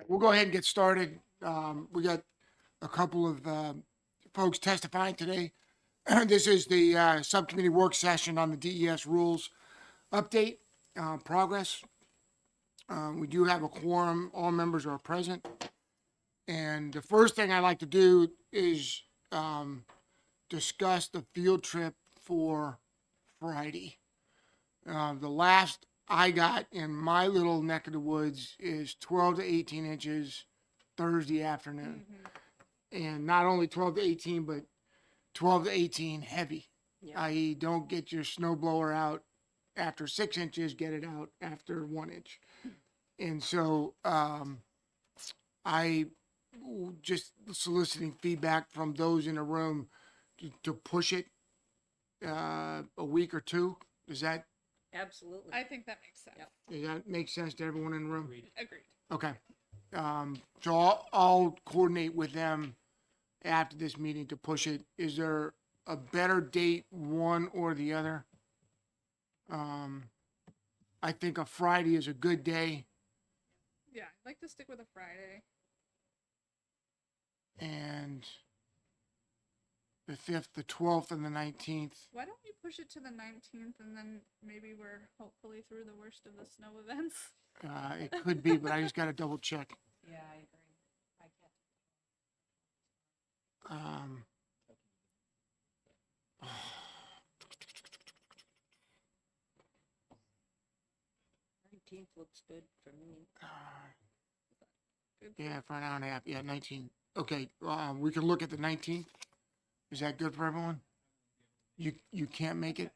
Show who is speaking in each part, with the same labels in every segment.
Speaker 1: We'll go ahead and get started. We got a couple of folks testifying today. This is the subcommittee work session on the DES rules update progress. We do have a quorum. All members are present. And the first thing I'd like to do is discuss the field trip for Friday. The last I got in my little neck of the woods is 12 to 18 inches Thursday afternoon. And not only 12 to 18, but 12 to 18 heavy, i.e. don't get your snow blower out after 6 inches, get it out after 1 inch. And so I just soliciting feedback from those in the room to push it a week or two. Does that
Speaker 2: Absolutely.
Speaker 3: I think that makes sense.
Speaker 2: Yep.
Speaker 1: Does that make sense to everyone in the room?
Speaker 3: Agreed.
Speaker 1: Okay. So I'll coordinate with them after this meeting to push it. Is there a better date, one or the other? I think a Friday is a good day,
Speaker 3: Yeah, I'd like to stick with a Friday.
Speaker 1: and the 5th, the 12th, and the 19th.
Speaker 3: Why don't we push it to the 19th and then maybe we're hopefully through the worst of the snow events?
Speaker 1: It could be, but I just gotta double check.
Speaker 2: Yeah, I agree. I can't.
Speaker 1: Um,
Speaker 2: 19th looks good for me.
Speaker 3: Good.
Speaker 1: yeah, for an hour and a half. Yeah, 19. Okay, we can look at the 19th. Is that good for everyone? You can't make it?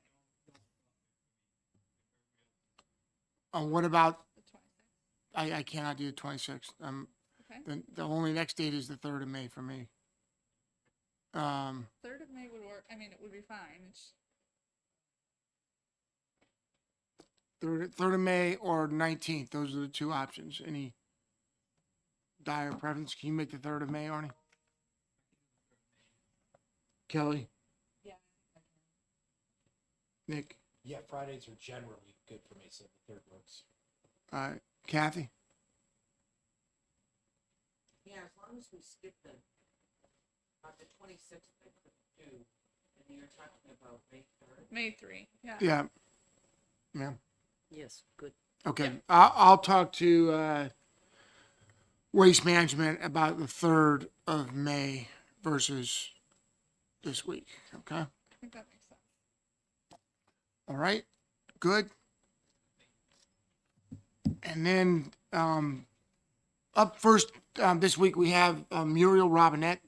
Speaker 1: What about,
Speaker 3: The 26th.
Speaker 1: I cannot do the 26th.
Speaker 3: Okay.
Speaker 1: The only next date is the 3rd of May for me.
Speaker 3: 3rd of May would work. I mean, it would be fine. It's
Speaker 1: 3rd of May or 19th. Those are the two options. Any dire preference? Can you make the 3rd of May, Arnie? Kelly?
Speaker 2: Yeah.
Speaker 1: Nick?
Speaker 4: Yeah, Fridays are generally good for me, so the 3rd works.
Speaker 1: Kathy?
Speaker 2: Yeah, as long as we skip the 26th, I could do, and you're talking about May 3rd?
Speaker 3: May 3. Yeah.
Speaker 1: Yeah. Ma'am?
Speaker 2: Yes, good.
Speaker 1: Okay, I'll talk to Waste Management about the 3rd of May versus this week, okay?
Speaker 3: I think that makes sense.
Speaker 1: All right, good. And then up first this week we have Muriel Robinette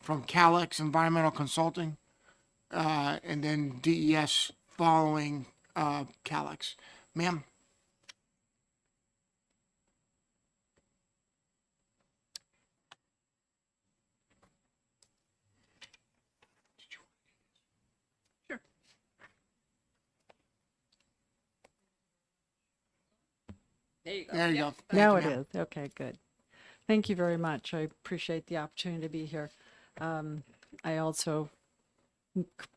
Speaker 1: from Calex Environmental Consulting, and then DES following Calex. Ma'am?
Speaker 3: Sure.
Speaker 2: There you go.
Speaker 1: There you
Speaker 2: Yep.
Speaker 1: go. Thank
Speaker 5: Now
Speaker 1: you,
Speaker 5: it
Speaker 1: ma'am.
Speaker 5: is. Okay, good. Thank you very much. I appreciate the opportunity to be here. I also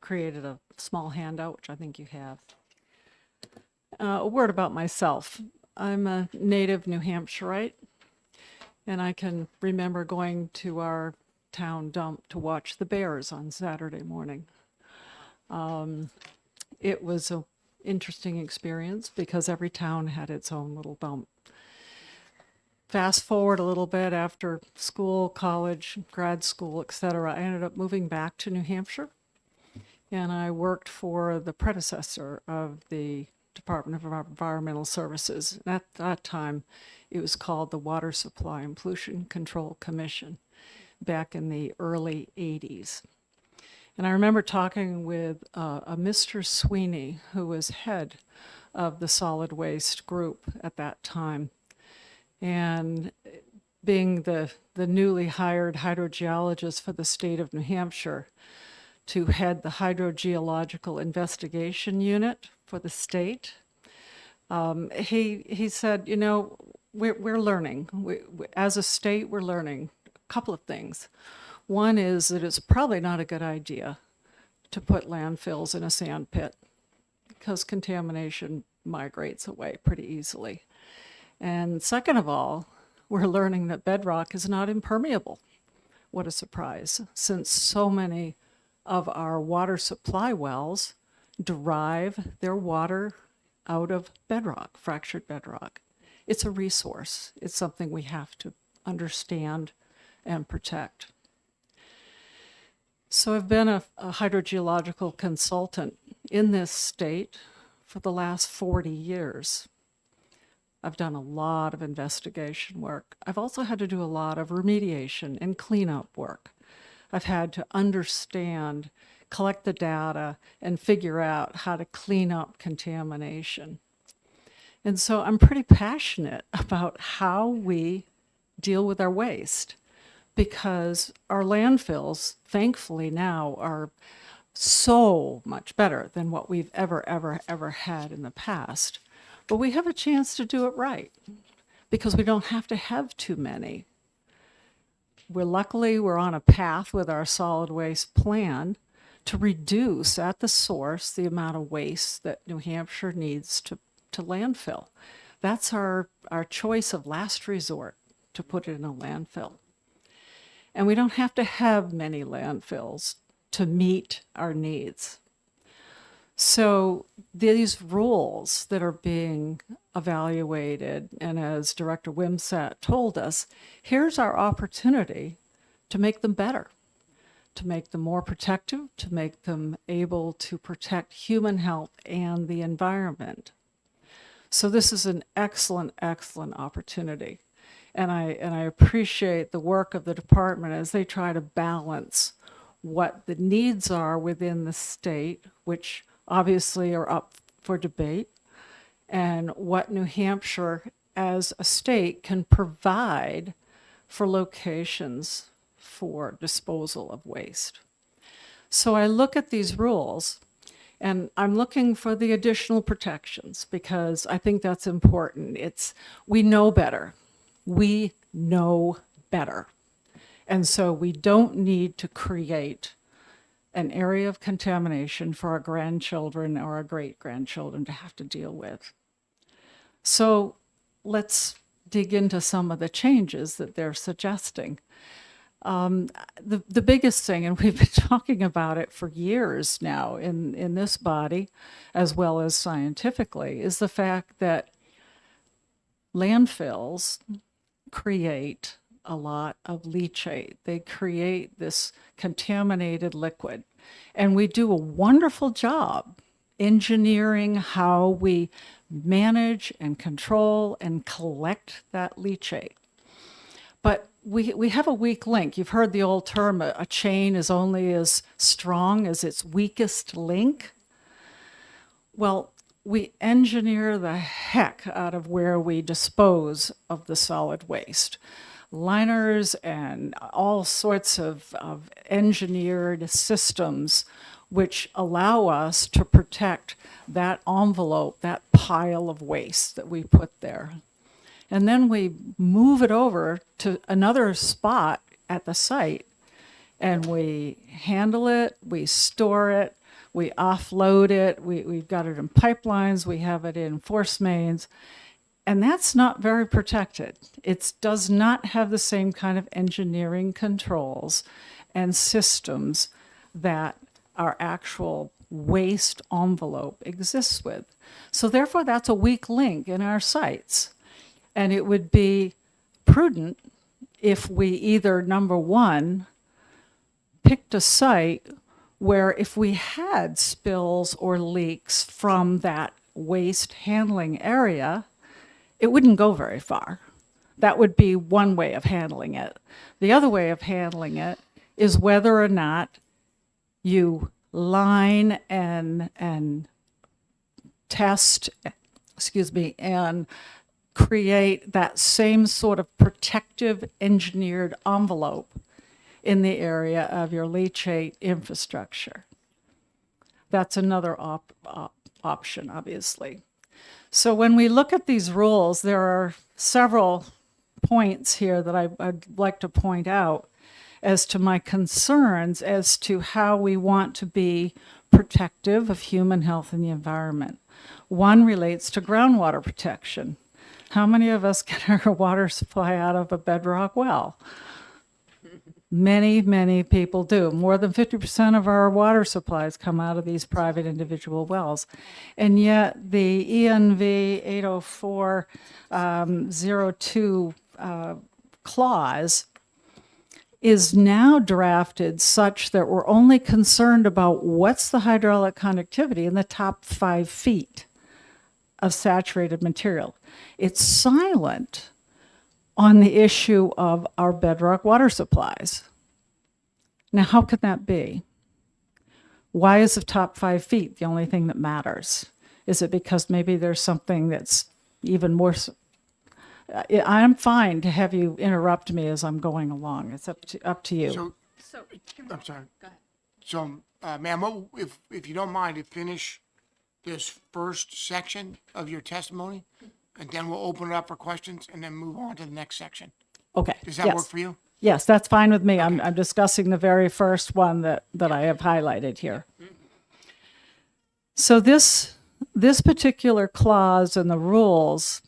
Speaker 5: created a small handout, which I think you have. A word about myself. I'm a native New Hampshireite, and I can remember going to our town dump to watch the bears on Saturday morning. It was an interesting experience because every town had its own little dump. Fast forward a little bit after school, college, grad school, etc., I ended up moving back to New Hampshire, and I worked for the predecessor of the Department of Environmental Services. And at that time, it was called the Water Supply and Pollution Control Commission back in the early 80s. And I remember talking with a Mr. Sweeney, who was head of the solid waste group at that time. And being the newly hired hydrogeologist for the state of New Hampshire to head the hydrogeological investigation unit for the state, he said, you know, we're learning. As a state, we're learning a couple of things. One is that it's probably not a good idea to put landfills in a sand pit because contamination migrates away pretty easily. And second of all, we're learning that bedrock is not impermeable. What a surprise, since so many of our water supply wells derive their water out of bedrock, fractured bedrock. It's a resource. It's something we have to understand and protect. So I've been a hydrogeological consultant in this state for the last 40 years. I've done a lot of investigation work. I've also had to do a lot of remediation and cleanup work. I've had to understand, collect the data, and figure out how to clean up contamination. And so I'm pretty passionate about how we deal with our waste, because our landfills, thankfully now, are so much better than what we've ever had in the past. But we have a chance to do it right, because we don't have to have too many. We're on a path with our solid waste plan to reduce at the source the amount of waste that New Hampshire needs to landfill. That's our choice of last resort, to put it in a landfill. And we don't have to have many landfills to meet our needs. So these rules that are being evaluated, and as Director Wimsatt told us, here's our opportunity to make them better, to make them more protective, to make them able to protect human health and the environment. So this is an excellent opportunity. And I appreciate the work of the department as they try to balance what the needs are within the state, which obviously are up for debate, and what New Hampshire as a state can provide for locations for disposal of waste. So I look at these rules, and I'm looking for the additional protections, because I think that's important. We know better. We know better. And so we don't need to create an area of contamination for our grandchildren or our great-grandchildren to have to deal with. So let's dig into some of the changes that they're suggesting. The biggest thing, and we've been talking about it for years now in this body, as well as scientifically, is the fact that landfills create a lot of leachate. They create this contaminated liquid. And we do a wonderful job engineering how we manage and control and collect that leachate. But we have a weak link. You've heard the old term, a chain is only as strong as its weakest link. Well, we engineer the heck out of where we dispose of the solid waste. Liners and all sorts of engineered systems which allow us to protect that envelope, that pile of waste that we put there. And then we move it over to another spot at the site, and we handle it, we store it, we offload it, we've got it in pipelines, we have it in force mains, and that's not very protected. It does not have the same kind of engineering controls and systems that our actual waste envelope exists with. So therefore, that's a weak link in our sites. And it would be prudent if we either, number one, picked a site where if we had spills or leaks from that waste handling area, it wouldn't go very far. That would be one way of handling it. The other way of handling it is whether or not you line and test, and create that same sort of protective engineered envelope in the area of your leachate infrastructure. That's another option, obviously. So when we look at these rules, there are several points here that I'd like to point out as to my concerns as to how we want to be protective of human health and the environment. One relates to groundwater protection. How many of us get our water supply out of a bedrock well? Many, many people do. More than 50% of our water supplies come out of these private individual wells. And yet the ENV 80402 clause is now drafted such that we're only concerned about what's the hydraulic conductivity in the top 5 feet of saturated material. It's silent on the issue of our bedrock water supplies. Now, how could that be? Why is the top 5 feet the only thing that matters? Is it because maybe there's something that's even more? I'm fine to have you interrupt me as I'm going along. It's up to you.
Speaker 1: So,
Speaker 3: So,
Speaker 1: I'm sorry.
Speaker 3: go ahead.
Speaker 1: So, ma'am, if you don't mind, to finish this first section of your testimony, and then we'll open it up for questions and then move on to the next section.
Speaker 5: Okay.
Speaker 1: Does that
Speaker 5: yes.
Speaker 1: work for you?
Speaker 5: Yes, that's fine with me. I'm discussing the very first one that I have highlighted here. So this particular clause in the rules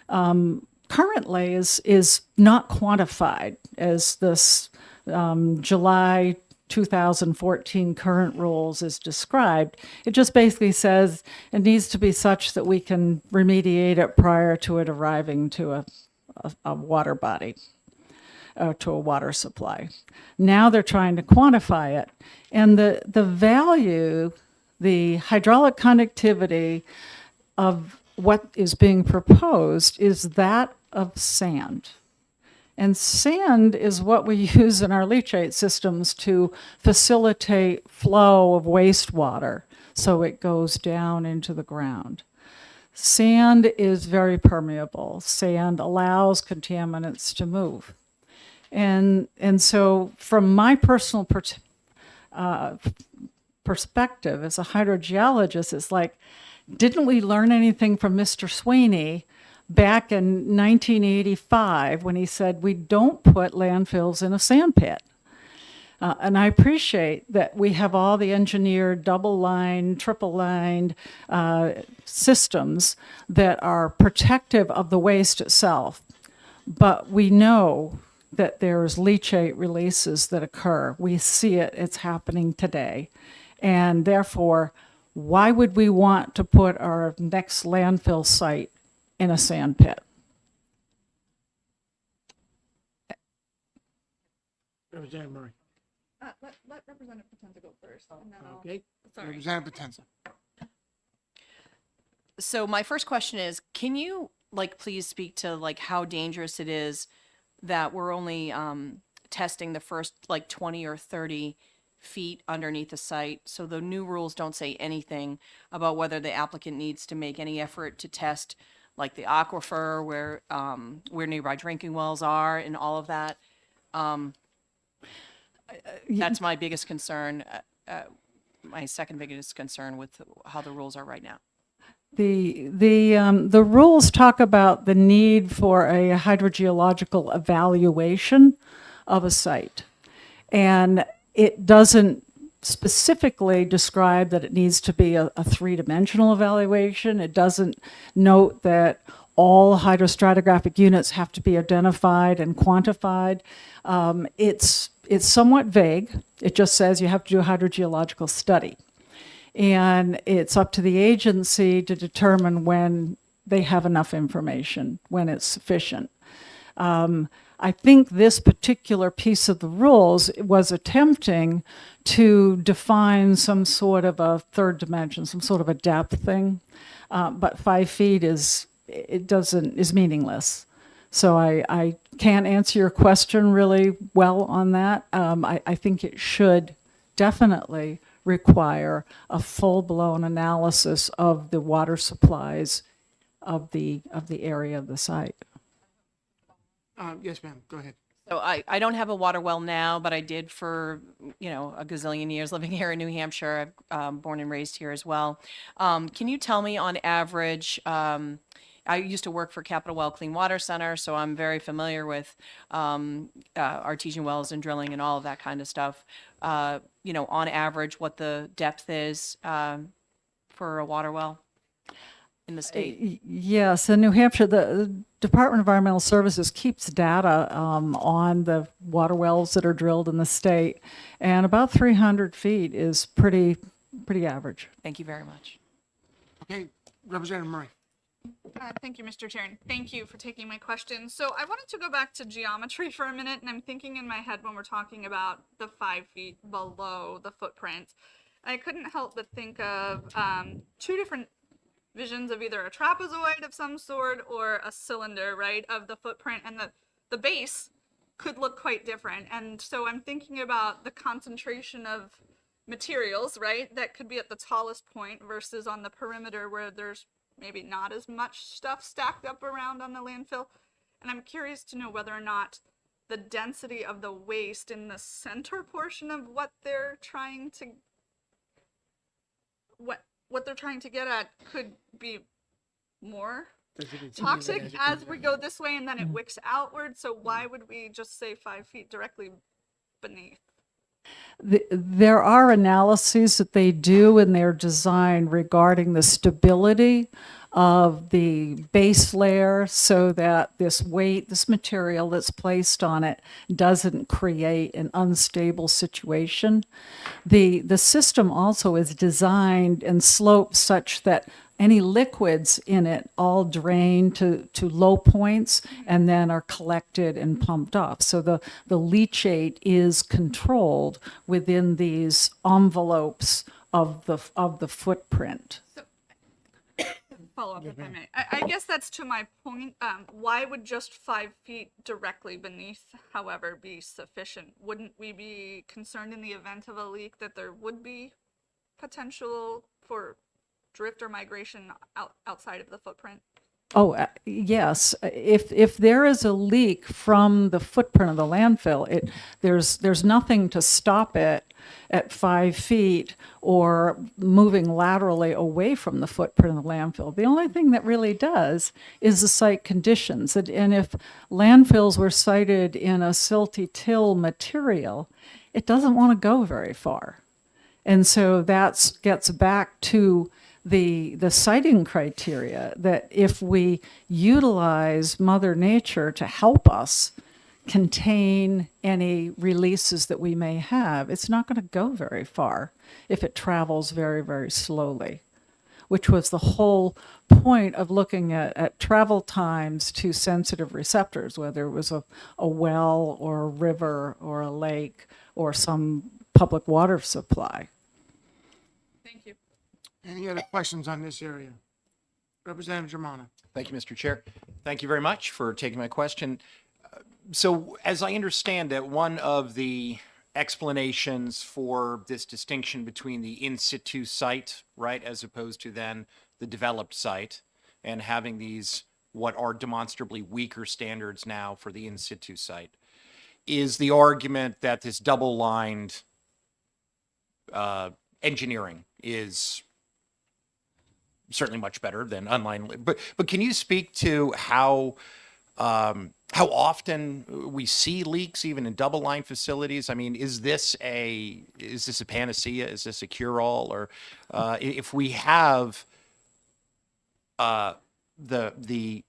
Speaker 5: currently is not quantified as this July 2014 current rules is described. It just basically says it needs to be such that we can remediate it prior to it arriving to a water body. To a water supply. Now they're trying to quantify it. And the value, the hydraulic conductivity of what is being proposed is that of sand. And sand is what we use in our leachate systems to facilitate flow of wastewater so it goes down into the ground. Sand is very permeable. Sand allows contaminants to move. And so from my personal perspective as a hydrogeologist, it's like, didn't we learn anything from Mr. Sweeney back in 1985 when he said we don't put landfills in a sand pit? And I appreciate that we have all the engineered double-lined, triple-lined systems that are protective of the waste itself. But we know that there's leachate releases that occur. We see it, it's happening today. And therefore, why would we want to put our next landfill site in a sand pit?
Speaker 1: Representative Murray.
Speaker 3: Let Representative Potenza go first, and then I'll.
Speaker 1: Okay.
Speaker 3: Sorry.
Speaker 1: Representative Potenza.
Speaker 6: So my first question is, can you please speak to how dangerous it is that we're only testing the first 20 or 30 feet underneath the site? So the new rules don't say anything about whether the applicant needs to make any effort to test the aquifer where nearby drinking wells are and all of that. That's my biggest concern. My second biggest concern with how the rules are right now.
Speaker 5: The rules talk about the need for a hydrogeological evaluation of a site, and it doesn't specifically describe that it needs to be a three-dimensional evaluation. It doesn't note that all hydrostratigraphic units have to be identified and quantified. It's somewhat vague. It just says you have to do a hydrogeological study. And it's up to the agency to determine when they have enough information, when it's sufficient. I think this particular piece of the rules was attempting to define some sort of a third dimension, some sort of a depth thing. But 5 feet is meaningless. So I can't answer your question really well on that. I think it should definitely require a full-blown analysis of the water supplies of the area of the site.
Speaker 1: Yes, ma'am. Go ahead.
Speaker 6: So I don't have a water well now, but I did for, a gazillion years living here in New Hampshire. I'm born and raised here as well. Can you tell me on average, I used to work for Capital Well Clean Water Center, so I'm very familiar with artesian wells and drilling and all of that kind of stuff. On average, what the depth is for a water well? in the state?
Speaker 5: Yes, in New Hampshire, the Department of Environmental Services keeps data on the water wells that are drilled in the state, and about 300 feet is pretty average.
Speaker 6: Thank you very much.
Speaker 1: Okay, Representative Murray.
Speaker 3: Thank you, Mr. Chair, and thank you for taking my question. So I wanted to go back to geometry for a minute, and I'm thinking in my head when we're talking about the 5 feet below the footprint, I couldn't help but think of two different visions of either a trapezoid of some sort or a cylinder, right, of the footprint, and the base could look quite different. And so I'm thinking about the concentration of materials, right, that could be at the tallest point versus on the perimeter where there's maybe not as much stuff stacked up around on the landfill. And I'm curious to know whether or not the density of the waste in the center portion of what they're trying to get at could be more toxic as we go this way and then it wicks outward. So why would we just say 5 feet directly beneath?
Speaker 5: There are analyses that they do in their design regarding the stability of the base layer so that this weight, this material that's placed on it doesn't create an unstable situation. The system also is designed and sloped such that any liquids in it all drain to low points and then are collected and pumped off. So the leachate is controlled within these envelopes of the footprint.
Speaker 3: Follow up if I may. I guess that's to my point. Why would just 5 feet directly beneath, however, be sufficient? Wouldn't we be concerned in the event of a leak that there would be potential for drift or migration outside of the footprint?
Speaker 5: Oh, yes. If there is a leak from the footprint of the landfill, there's nothing to stop it at 5 feet or moving laterally away from the footprint of the landfill. The only thing that really does is the site conditions. And if landfills were sited in a silty till material, it doesn't want to go very far. And so that gets back to the siting criteria, that if we utilize Mother Nature to help us contain any releases that we may have, it's not going to go very far if it travels very, very slowly, which was the whole point of looking at travel times to sensitive receptors, whether it was a well or a river or a lake or some public water supply.
Speaker 3: Thank you.
Speaker 1: Any other questions on this area? Representative Germano.
Speaker 4: Thank you, Mr. Chair. Thank you very much for taking my question. So as I understand it, one of the explanations for this distinction between the in situ site, right, as opposed to then the developed site, and having these what are demonstrably weaker standards now for the in situ site, is the argument that this double-lined engineering is certainly much better than unlined. But can you speak to how often we see leaks even in double line facilities? I mean, is this a panacea? Is this a cure-all? Or if we have the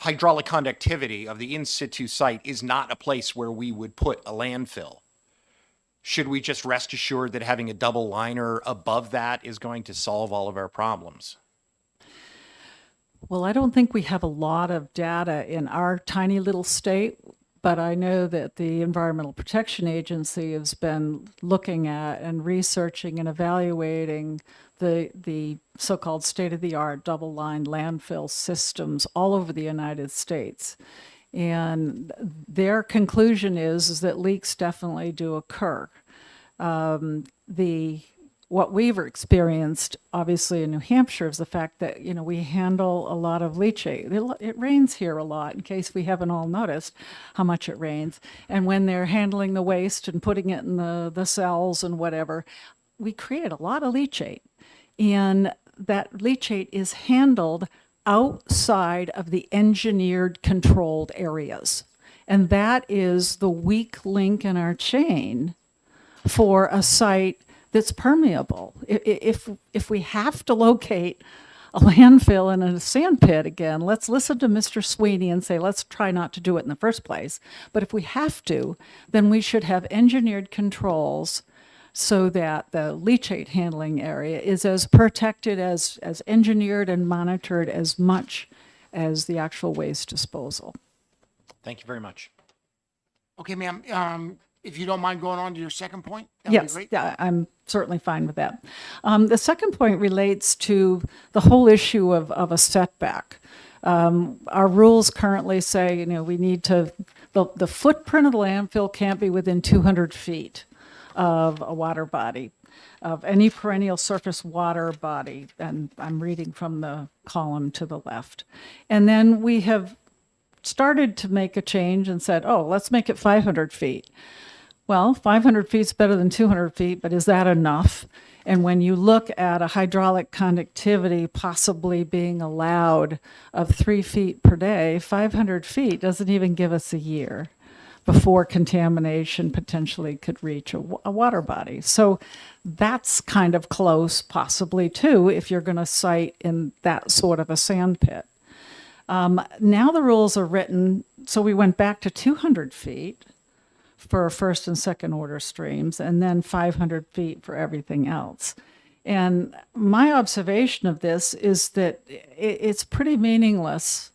Speaker 4: hydraulic conductivity of the in situ site is not a place where we would put a landfill, should we just rest assured that having a double liner above that is going to solve all of our problems?
Speaker 5: Well, I don't think we have a lot of data in our tiny little state, but I know that the Environmental Protection Agency has been looking at and researching and evaluating the so-called state-of-the-art double-lined landfill systems all over the United States. And their conclusion is that leaks definitely do occur. What we've experienced, obviously, in New Hampshire is the fact that, we handle a lot of leachate. It rains here a lot, in case we haven't all noticed how much it rains. And when they're handling the waste and putting it in the cells and whatever, we create a lot of leachate. And that leachate is handled outside of the engineered controlled areas. And that is the weak link in our chain for a site that's permeable. If we have to locate a landfill and a sand pit again. Let's listen to Mr. Sweeney and say, let's try not to do it in the first place. But if we have to, then we should have engineered controls so that the leachate handling area is as protected, as engineered and monitored as much as the actual waste disposal.
Speaker 4: Thank you very much.
Speaker 1: Okay, ma'am, if you don't mind going on to your second point, that would be
Speaker 5: Yes,
Speaker 1: great.
Speaker 5: yeah, I'm certainly fine with that. The second point relates to the whole issue of a setback. Our rules currently say, we need to, the footprint of the landfill can't be within 200 feet of a water body, of any perennial surface water body. And I'm reading from the column to the left. And then we have started to make a change and said, oh, let's make it 500 feet. Well, 500 feet is better than 200 feet, but is that enough? And when you look at a hydraulic conductivity possibly being allowed of 3 feet per day, 500 feet doesn't even give us a year before contamination potentially could reach a water body. So that's kind of close, possibly too, if you're going to site in that sort of a sand pit. Now the rules are written, so we went back to 200 feet for first and second order streams, and then 500 feet for everything else. And my observation of this is that it's pretty meaningless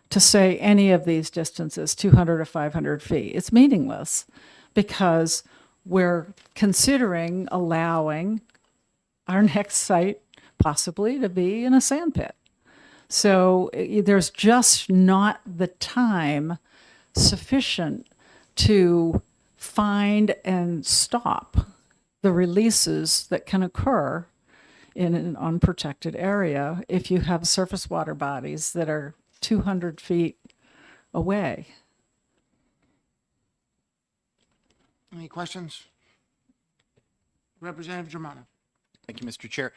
Speaker 5: to say any of these distances, 200 or 500 feet. It's meaningless because we're considering allowing our next site possibly to be in a sand pit. So there's just not the time sufficient to find and stop the releases that can occur in an unprotected area if you have surface water bodies that are 200 feet away.
Speaker 1: Any questions? Representative Germano.
Speaker 4: Thank you, Mr. Chair.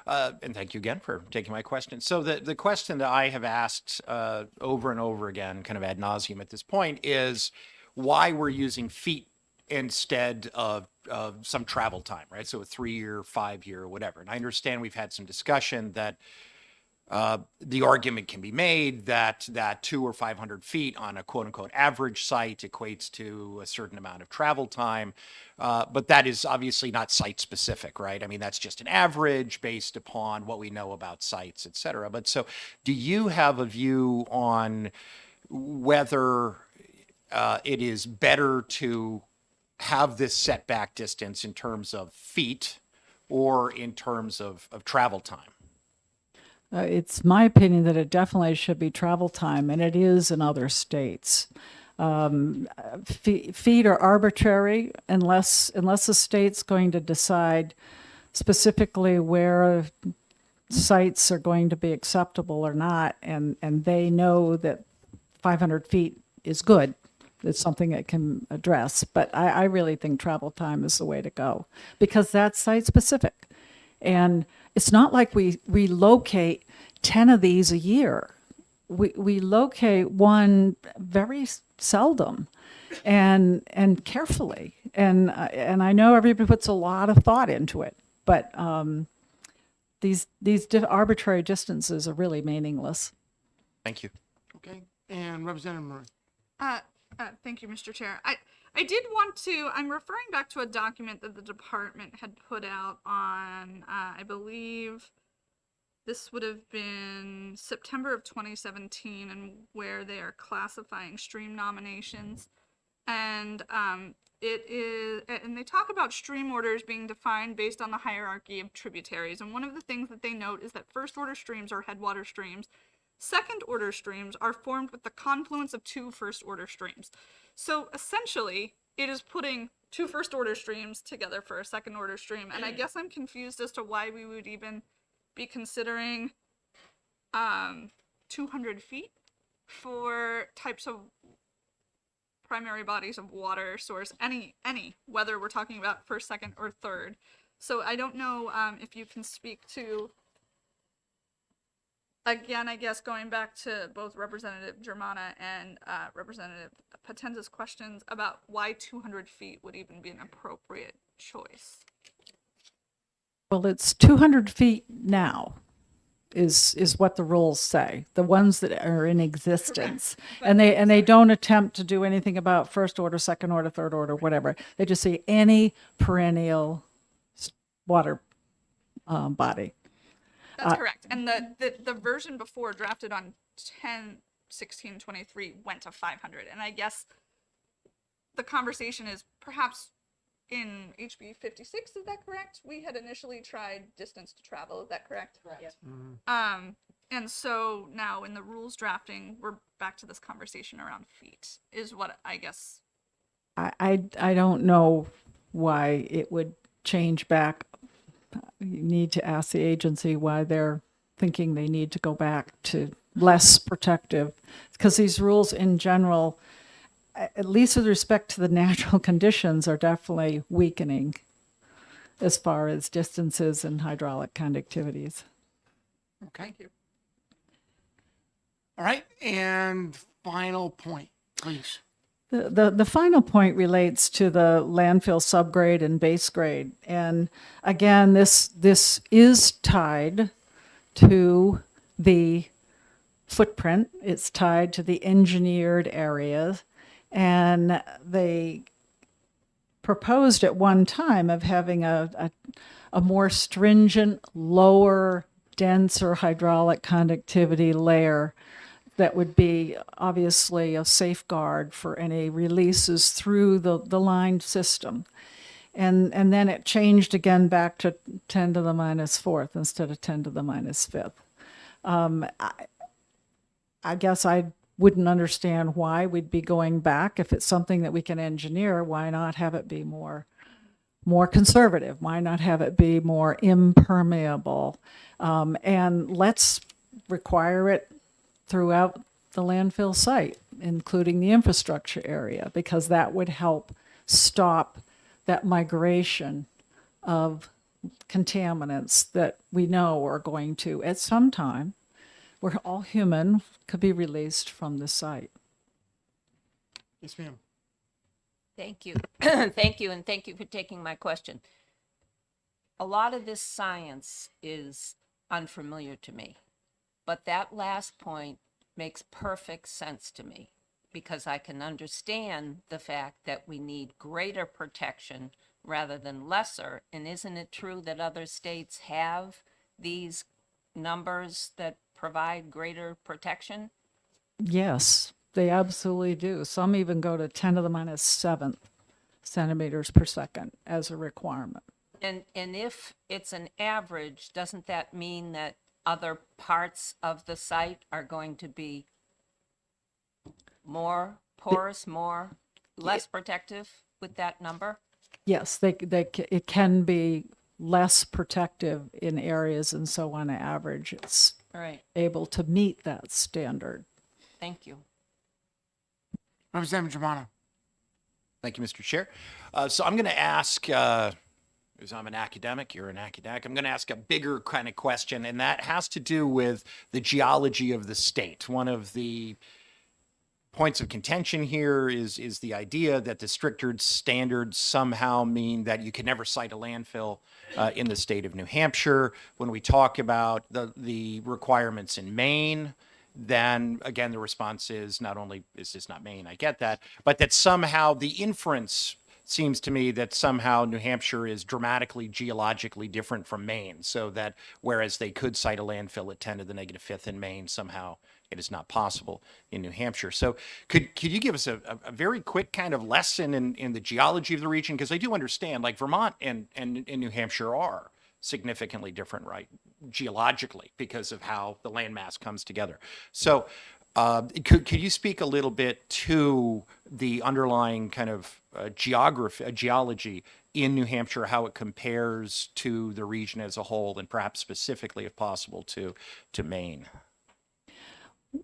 Speaker 4: And thank you again for taking my question. So the question that I have asked over and over again, kind of ad nauseum at this point, is why we're using feet instead of some travel time, right? So a 3-year, 5-year, whatever. And I understand we've had some discussion that the argument can be made that 200 or 500 feet on a quote unquote average site equates to a certain amount of travel time. But that is obviously not site specific, right? I mean, that's just an average based upon what we know about sites, et cetera. But so do you have a view on whether it is better to have this setback distance in terms of feet or in terms of travel time?
Speaker 5: It's my opinion that it definitely should be travel time, and it is in other states. Feet are arbitrary unless the state's going to decide specifically where sites are going to be acceptable or not, and they know that 500 feet is good. It's something that can address, but I really think travel time is the way to go because that's site specific. And it's not like we locate 10 of these a year. We locate one very seldom and carefully. And I know everybody puts a lot of thought into it, but these arbitrary distances are really meaningless.
Speaker 4: Thank you.
Speaker 1: Okay, and Representative Murray.
Speaker 3: Thank you, Mr. Chair. I did want to, I'm referring back to a document that the department had put out on, I believe this would have been September of 2017, and where they are classifying stream nominations. And it is, and they talk about stream orders being defined based on the hierarchy of tributaries. And one of the things that they note is that first order streams are headwater streams. Second order streams are formed with the confluence of 2 first order streams. So essentially, it is putting 2 first order streams together for a second order stream. And I guess I'm confused as to why we would even be considering 200 feet for types of primary bodies of water source, any, whether we're talking about first, second, or third. So I don't know if you can speak to, again, I guess going back to both Representative Germana and Representative Potenza's questions about why 200 feet would even be an appropriate choice.
Speaker 5: Well, it's 200 feet now. is what the rules say, the ones that are in existence. And they don't attempt to do anything about first order, second order, third order, whatever. They just say any perennial water body.
Speaker 3: That's correct. And the version before drafted on 10/16/23 went to 500. And I guess the conversation is perhaps in HB 56, is that correct? We had initially tried distance to travel, is that correct?
Speaker 2: Correct.
Speaker 3: And so now in the rules drafting, we're back to this conversation around feet, is what I guess.
Speaker 5: I don't know why it would change back. You need to ask the agency why they're thinking they need to go back to less protective, because these rules in general, at least with respect to the natural conditions, are definitely weakening as far as distances and hydraulic conductivities.
Speaker 1: Okay.
Speaker 3: Thank you.
Speaker 1: All right. And final point, please.
Speaker 5: The final point relates to the landfill subgrade and base grade. And again, this is tied to the footprint. It's tied to the engineered areas. And they proposed at one time of having a more stringent, lower, denser hydraulic conductivity layer that would be obviously a safeguard for any releases through the lined system. And then it changed again back to 10 to the minus fourth instead of 10 to the minus fifth. I guess I wouldn't understand why we'd be going back. If it's something that we can engineer, why not have it be more conservative? Why not have it be more impermeable? And let's require it throughout the landfill site, including the infrastructure area, because that would help stop that migration of contaminants that we know are going to, at some time, we're all human, could be released from the site.
Speaker 1: Yes, ma'am.
Speaker 7: Thank you. Thank you, and thank you for taking my question. A lot of this science is unfamiliar to me, but that last point makes perfect sense to me because I can understand the fact that we need greater protection rather than lesser. And isn't it true that other states have these numbers that provide greater protection?
Speaker 5: Yes, they absolutely do. Some even go to 10 to the minus seventh centimeters per second as a requirement.
Speaker 7: And if it's an average, doesn't that mean that other parts of the site are going to be more porous, less protective with that number?
Speaker 5: Yes, it can be less protective in areas, and so on average, it's
Speaker 7: All right,
Speaker 5: able to meet that standard.
Speaker 7: thank you.
Speaker 1: Representative Germano.
Speaker 4: Thank you, Mr. Chair. So I'm going to ask, because I'm an academic, you're an academic, I'm going to ask a bigger kind of question, and that has to do with the geology of the state. One of the points of contention here is the idea that the stricter standards somehow mean that you can never site a landfill in the state of New Hampshire. When we talk about the requirements in Maine, then again, the response is not only is this not Maine, I get that, but that somehow the inference seems to me that somehow New Hampshire is dramatically geologically different from Maine, so that whereas they could cite a landfill at 10 to the negative fifth in Maine, somehow it is not possible in New Hampshire. So could you give us a very quick kind of lesson in the geology of the region? Because I do understand, like Vermont and New Hampshire are significantly different, right, geologically, because of how the landmass comes together. So could you speak a little bit to the underlying kind of geology in New Hampshire, how it compares to the region as a whole, and perhaps specifically, if possible, to Maine?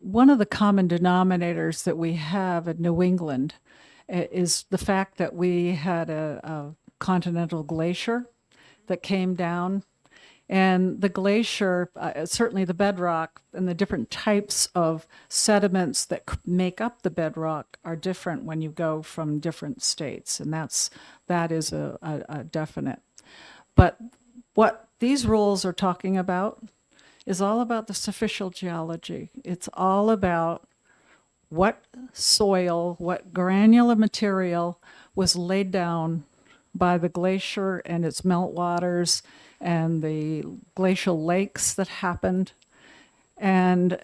Speaker 5: One of the common denominators that we have in New England is the fact that we had a continental glacier that came down. And the glacier, certainly the bedrock and the different types of sediments that make up the bedrock are different when you go from different states. And that is a definite. But what these rules are talking about is all about the superficial geology. It's all about what soil, what granular material was laid down by the glacier and its meltwaters and the glacial lakes that happened. And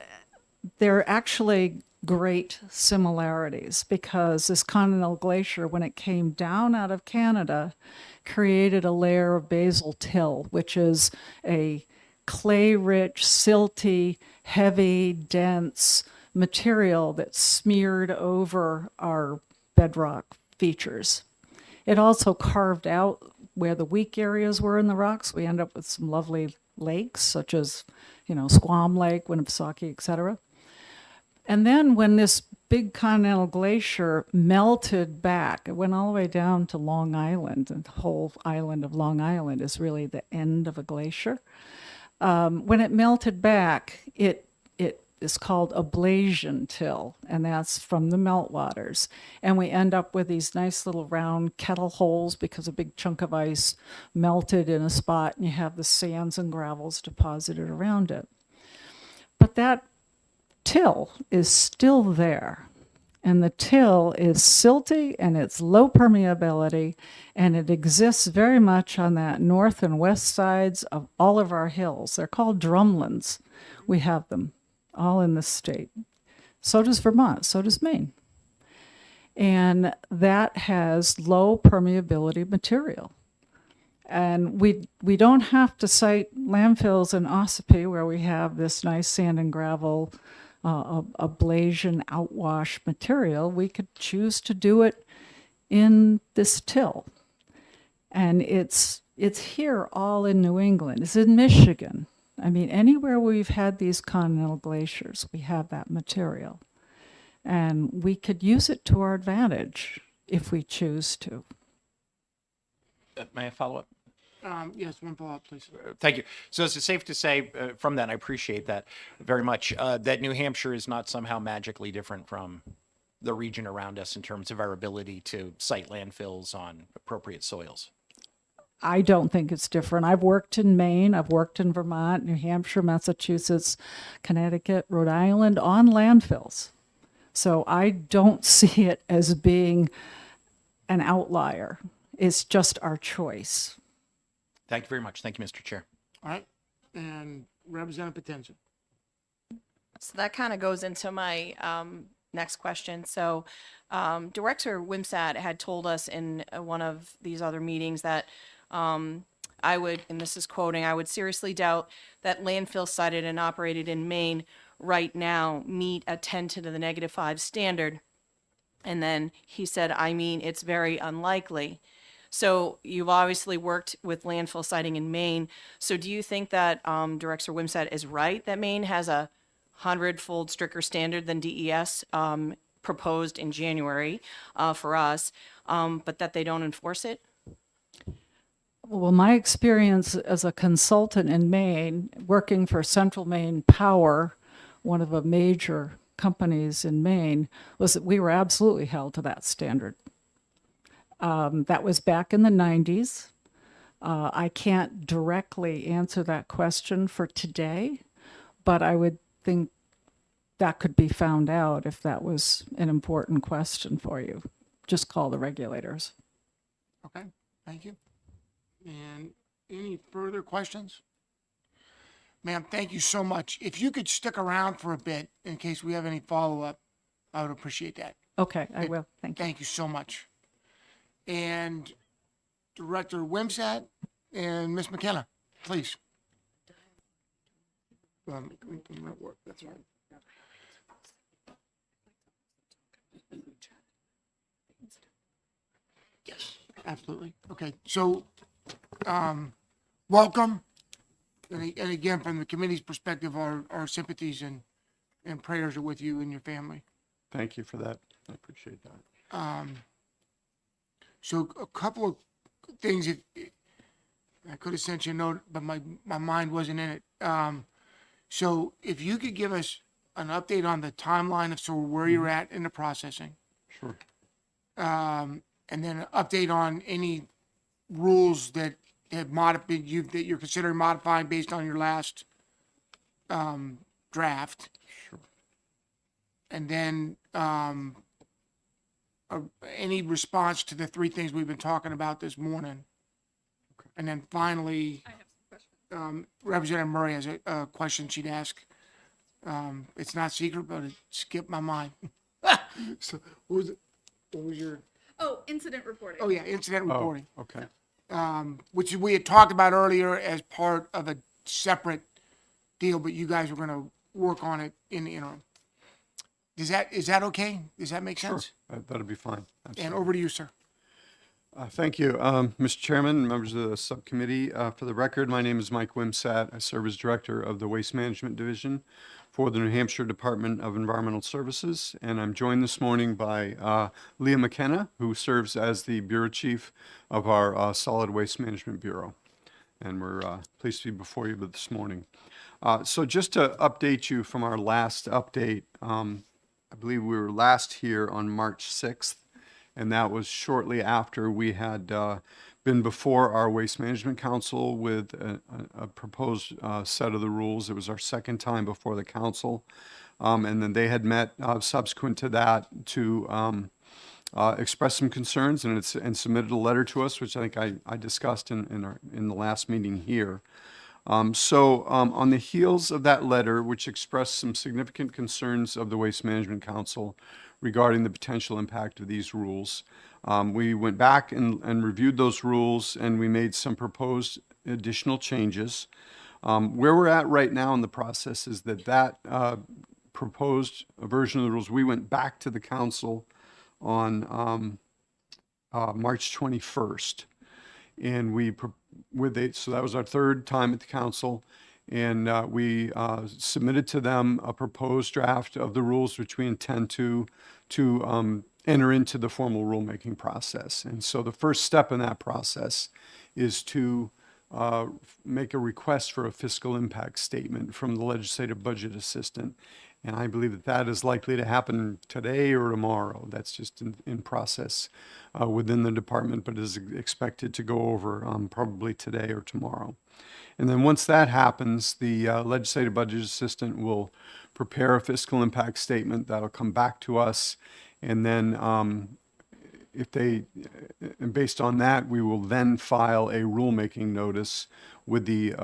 Speaker 5: there are actually great similarities because this continental glacier, when it came down out of Canada, created a layer of basal till, which is a clay-rich, silty, heavy, dense material that's smeared over our bedrock features. It also carved out where the weak areas were in the rocks. We end up with some lovely lakes, such as, Squam Lake, Winnipesaukee, etc. And then when this big continental glacier melted back, it went all the way down to Long Island, and the whole island of Long Island is really the end of a glacier. When it melted back, it is called ablation till, and that's from the meltwaters. And we end up with these nice little round kettle holes because a big chunk of ice melted in a spot, and you have the sands and gravels deposited around it. But that till is still there. And the till is silty and it's low permeability, and it exists very much on that north and west sides of all of our hills. They're called drumlins. We have them all in the state. So does Vermont, so does Maine. And that has low permeability material. And we don't have to cite landfills in Ossipee where we have this nice sand and gravel ablation outwash material. We could choose to do it in this till. And it's here all in New England. It's in Michigan. I mean, anywhere we've had these continental glaciers, we have that material. And we could use it to our advantage if we choose to.
Speaker 4: May I follow up?
Speaker 1: Yes, one follow-up, please.
Speaker 4: Thank you. So is it safe to say from that, I appreciate that very much, that New Hampshire is not somehow magically different from the region around us in terms of our ability to site landfills on appropriate soils?
Speaker 5: I don't think it's different. I've worked in Maine, I've worked in Vermont, New Hampshire, Massachusetts, Connecticut, Rhode Island on landfills. So I don't see it as being an outlier. It's just our choice.
Speaker 4: Thank you very much. Thank you, Mr. Chair.
Speaker 1: All right, and Representative Potenza.
Speaker 6: So that kind of goes into my next question. So Director Wimsatt had told us in one of these other meetings that I would, and this is quoting, I would seriously doubt that landfills sited and operated in Maine right now meet a 10 to the -5 standard. And then he said, I mean, it's very unlikely. So you've obviously worked with landfill siting in Maine. So do you think that Director Wimsatt is right that Maine has a 100-fold stricter standard than DES proposed in January for us, but that they don't enforce it?
Speaker 5: Well, my experience as a consultant in Maine, working for Central Maine Power, one of the major companies in Maine, was that we were absolutely held to that standard. That was back in the 90s. I can't directly answer that question for today, but I would think that could be found out if that was an important question for you. Just call the regulators.
Speaker 1: Okay, thank you. And any further questions? Ma'am, thank you so much. If you could stick around for a bit in case we have any follow-up, I would appreciate that.
Speaker 5: Okay, I will. Thank you.
Speaker 1: Thank you so much. And Director Wimsatt and Ms. McKenna, please. That's right. Yes, absolutely. Okay, so, welcome. And again, from the committee's perspective, our sympathies and prayers are with you and your family.
Speaker 8: Thank you for that. I appreciate that.
Speaker 1: So a couple of things, if I could have sent you a note, but my mind wasn't in it. So if you could give us an update on the timeline of sort of where you're at in the processing,
Speaker 8: Sure.
Speaker 1: and then an update on any rules that have modified that you're considering modifying based on your last draft.
Speaker 8: Sure.
Speaker 1: And then, any response to the three things we've been talking about this morning. And then finally,
Speaker 3: I have some questions.
Speaker 1: Representative Murray has a question she'd ask. It's not secret, but it skipped my mind. So, what was your,
Speaker 3: Oh, incident reporting.
Speaker 1: oh yeah, incident
Speaker 8: Oh,
Speaker 1: reporting.
Speaker 8: okay.
Speaker 1: Which we had talked about earlier as part of a separate deal, but you guys were gonna work on it in the interim. Is that okay? Does that make
Speaker 8: Sure,
Speaker 1: sense?
Speaker 8: that'd be fine.
Speaker 1: And
Speaker 8: Absolutely.
Speaker 1: over to you, sir.
Speaker 8: Thank you, Mr. Chairman, members of the subcommittee. For the record, my name is Mike Wimsat. I serve as Director of the Waste Management Division for the New Hampshire Department of Environmental Services, and I'm joined this morning by Leah McKenna, who serves as the Bureau Chief of our Solid Waste Management Bureau. And we're pleased to be before you this morning. So just to update you from our last update, I believe we were last here on March 6th, and that was shortly after we had been before our Waste Management Council with a proposed set of the rules. It was our second time before the council. And then they had met subsequent to that to express some concerns and submitted a letter to us, which I think I discussed in the last meeting here. So on the heels of that letter, which expressed some significant concerns of the Waste Management Council regarding the potential impact of these rules, we went back and reviewed those rules, and we made some proposed additional changes. Where we're at right now in the process is that proposed version of the rules, we went back to the council on March 21st. And so that was our third time at the council, and we submitted to them a proposed draft of the rules, which we intend to enter into the formal rulemaking process. And so the first step in that process is to make a request for a fiscal impact statement from the legislative budget assistant. And I believe that is likely to happen today or tomorrow. That's just in process within the department, but is expected to go over probably today or tomorrow. And then once that happens, the legislative budget assistant will prepare a fiscal impact statement that'll come back to us. And then and based on that, we will then file a rulemaking notice with the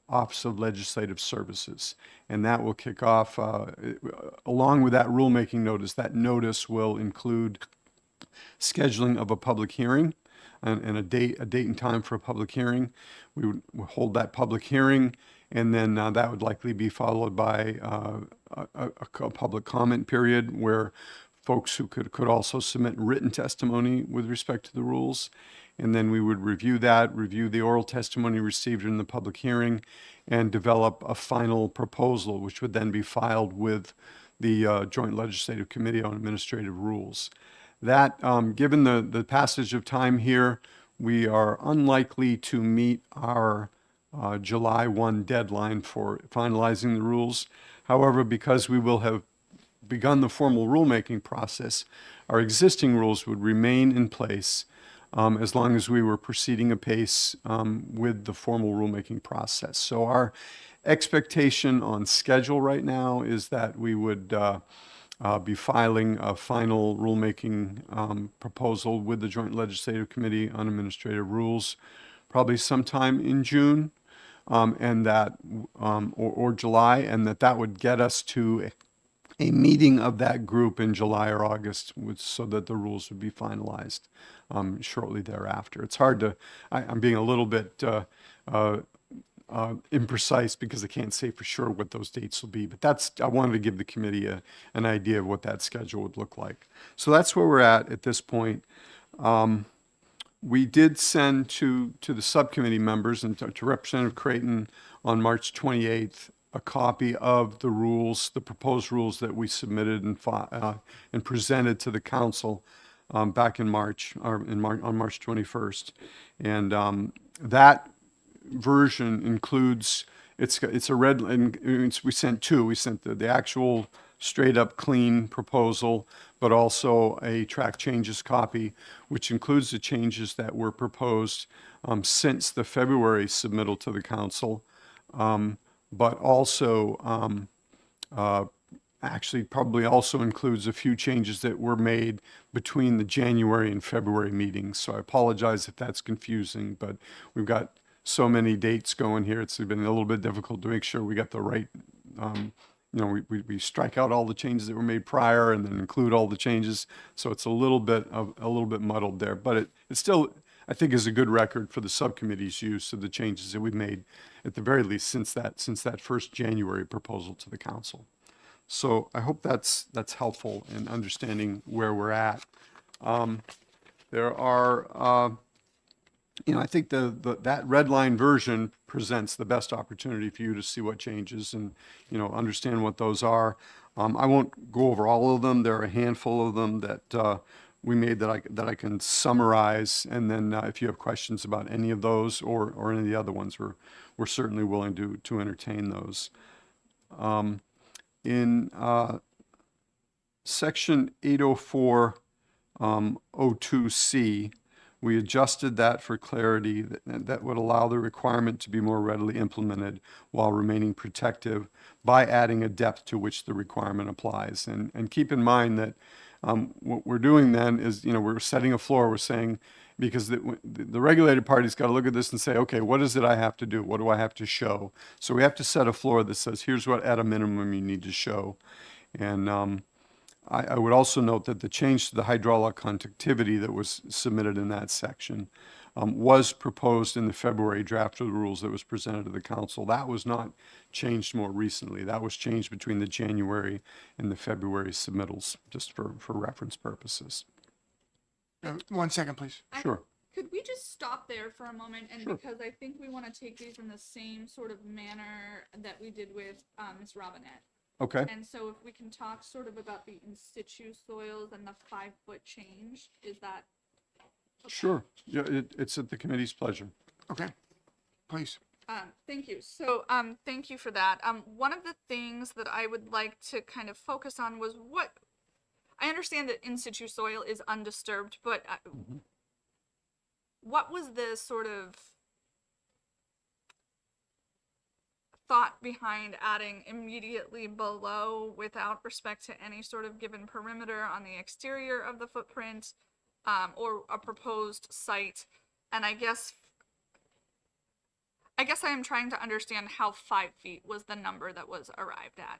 Speaker 8: Office of Legislative Services. And that will kick off, along with that rulemaking notice, that notice will include scheduling of a public hearing and a date and time for a public hearing. We would hold that public hearing, and then that would likely be followed by a public comment period where folks who could also submit written testimony with respect to the rules. And then we would review the oral testimony received in the public hearing, and develop a final proposal, which would then be filed with the Joint Legislative Committee on Administrative Rules. That, given the passage of time here, we are unlikely to meet our July 1 deadline for finalizing the rules. However, because we will have begun the formal rulemaking process, our existing rules would remain in place as long as we were proceeding apace with the formal rulemaking process. So our expectation on schedule right now is that we would be filing a final rulemaking proposal with the Joint Legislative Committee on Administrative Rules probably sometime in June and that or July, and that would get us to a meeting of that group in July or August so that the rules would be finalized shortly thereafter. It's hard to, I'm being a little bit imprecise because I can't say for sure what those dates will be, but I wanted to give the committee an idea of what that schedule would look like. So that's where we're at this point. We did send to the subcommittee members and to Representative Creighton on March 28th a copy of the rules, the proposed rules that we submitted and presented to the council back in March, on March 21st. And that version includes, it's a red, and we sent two. We sent the actual straight up clean proposal, but also a track changes copy, which includes the changes that were proposed since the February submittal to the council. but also actually probably also includes a few changes that were made between the January and February meetings. So I apologize if that's confusing, but we've got so many dates going here. It's been a little bit difficult to make sure we got the right, we strike out all the changes that were made prior and then include all the changes. So it's a little bit muddled there, but it still, I think, is a good record for the subcommittee's use of the changes that we've made, at the very least, since that first January proposal to the council. So I hope that's helpful in understanding where we're at. There are, I think that red line version presents the best opportunity for you to see what changes and, understand what those are. I won't go over all of them. There are a handful of them that we made that I can summarize. And then if you have questions about any of those or any of the other ones, we're certainly willing to entertain those. In section 804.02C, we adjusted that for clarity that would allow the requirement to be more readily implemented while remaining protective by adding a depth to which the requirement applies. And keep in mind that what we're doing then is, we're setting a floor. We're saying, because the regulated party's got to look at this and say, okay, what is it I have to do? What do I have to show? So we have to set a floor that says, here's what at a minimum you need to show. And I would also note that the change to the hydraulic conductivity that was submitted in that section was proposed in the February draft of the rules that was presented to the council. That was not changed more recently. That was changed between the January and the February submittals, just for reference purposes.
Speaker 1: 1 second, please.
Speaker 8: Sure.
Speaker 3: Could we just stop there for a moment? And
Speaker 8: Sure.
Speaker 3: because I think we want to take these in the same sort of manner that we did with Ms. Robinette.
Speaker 8: Okay.
Speaker 3: And so if we can talk sort of about the in situ soils and the 5-foot change, is that?
Speaker 8: Sure. Yeah, it's at the committee's pleasure.
Speaker 1: Okay, please.
Speaker 3: Thank you. So, thank you for that. One of the things that I would like to kind of focus on was I understand that in situ soil is undisturbed, but what was the sort of thought behind adding immediately below without respect to any sort of given perimeter on the exterior of the footprint, or a proposed site? And I guess I am trying to understand how 5 feet was the number that was arrived at.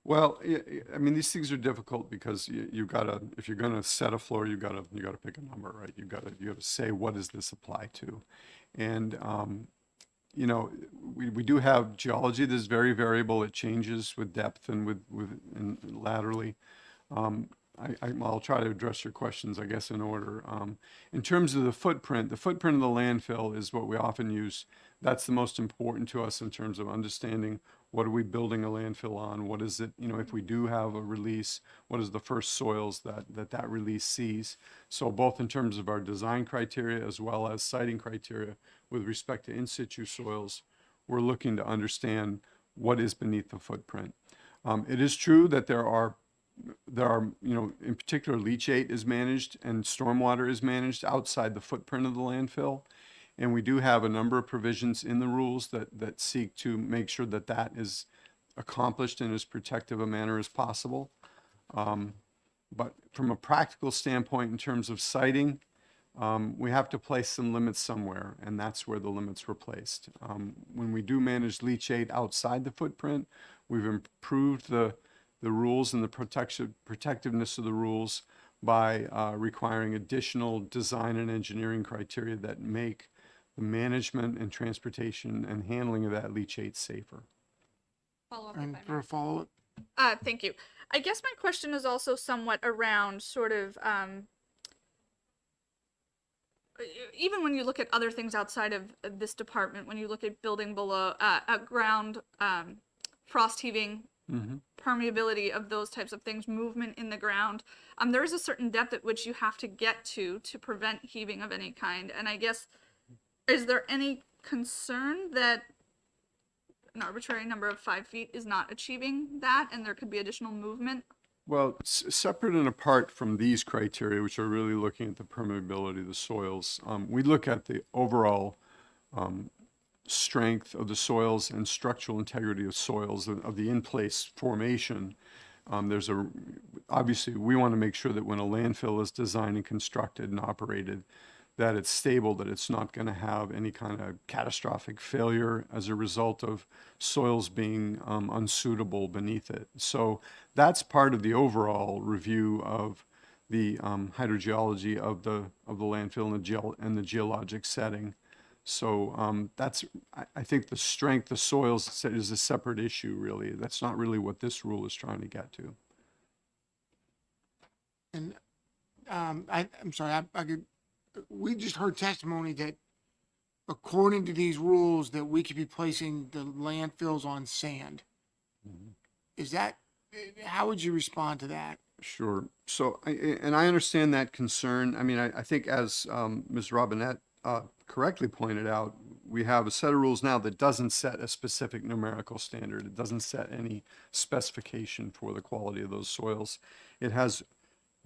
Speaker 8: Well, I mean, these things are difficult because you gotta, if you're gonna set a floor, you gotta pick a number, right? You gotta say, what does this apply to? And, we do have geology that's very variable. It changes with depth and and laterally. I'll try to address your questions, I guess, in order. In terms of the footprint of the landfill is what we often use. That's the most important to us in terms of understanding what are we building a landfill on? What is it, if we do have a release, what is the first soils that release sees? So both in terms of our design criteria as well as siting criteria with respect to in situ soils, we're looking to understand what is beneath the footprint. It is true that there are, in particular, leachate is managed and stormwater is managed outside the footprint of the landfill. And we do have a number of provisions in the rules that seek to make sure that is accomplished in as protective a manner as possible. But from a practical standpoint, in terms of siting, we have to place some limits somewhere, and that's where the limits were placed. When we do manage leachate outside the footprint, we've improved the rules and the protectiveness of the rules by requiring additional design and engineering criteria that make the management and transportation and handling of that leachate safer.
Speaker 3: Follow up
Speaker 1: And
Speaker 3: if I
Speaker 1: for
Speaker 3: may.
Speaker 1: a follow-up,
Speaker 3: Thank you. I guess my question is also somewhat around sort of, even when you look at other things outside of this department, when you look at building below, ground, frost heaving, permeability of those types of things, movement in the ground, there is a certain depth at which you have to get to prevent heaving of any kind. And I guess, is there any concern that an arbitrary number of 5 feet is not achieving that and there could be additional movement?
Speaker 8: Well, separate and apart from these criteria, which are really looking at the permeability of the soils, we look at the overall strength of the soils and structural integrity of soils, of the in-place formation. Obviously, we want to make sure that when a landfill is designed and constructed and operated, that it's stable, that it's not going to have any kind of catastrophic failure as a result of soils being unsuitable beneath it. So that's part of the overall review of the hydrogeology of the landfill and the geologic setting. So I think the strength of soils is a separate issue, really. That's not really what this rule is trying to get to.
Speaker 1: And I'm sorry, we just heard testimony that according to these rules that we could be placing the landfills on sand. Is that, how would you respond to that?
Speaker 8: Sure. So, I understand that concern. I mean, I think as Ms. Robinette correctly pointed out, we have a set of rules now that doesn't set a specific numerical standard. It doesn't set any specification for the quality of those soils. It has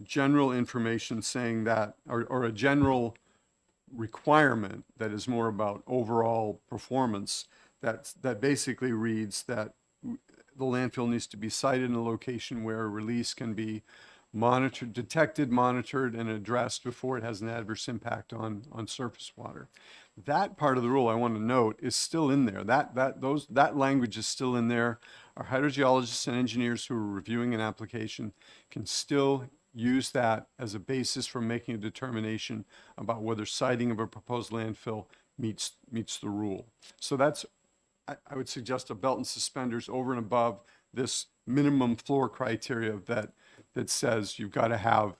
Speaker 8: general information saying that, or a general requirement that is more about overall performance, that basically reads that the landfill needs to be sited in a location where release can be detected, monitored, and addressed before it has an adverse impact on surface water. That part of the rule, I want to note, is still in there. That language is still in there. Our hydrogeologists and engineers who are reviewing an application can still use that as a basis for making a determination about whether siting of a proposed landfill meets the rule. So that's, I would suggest, a belt and suspenders over and above this minimum floor criteria that says you've got to have,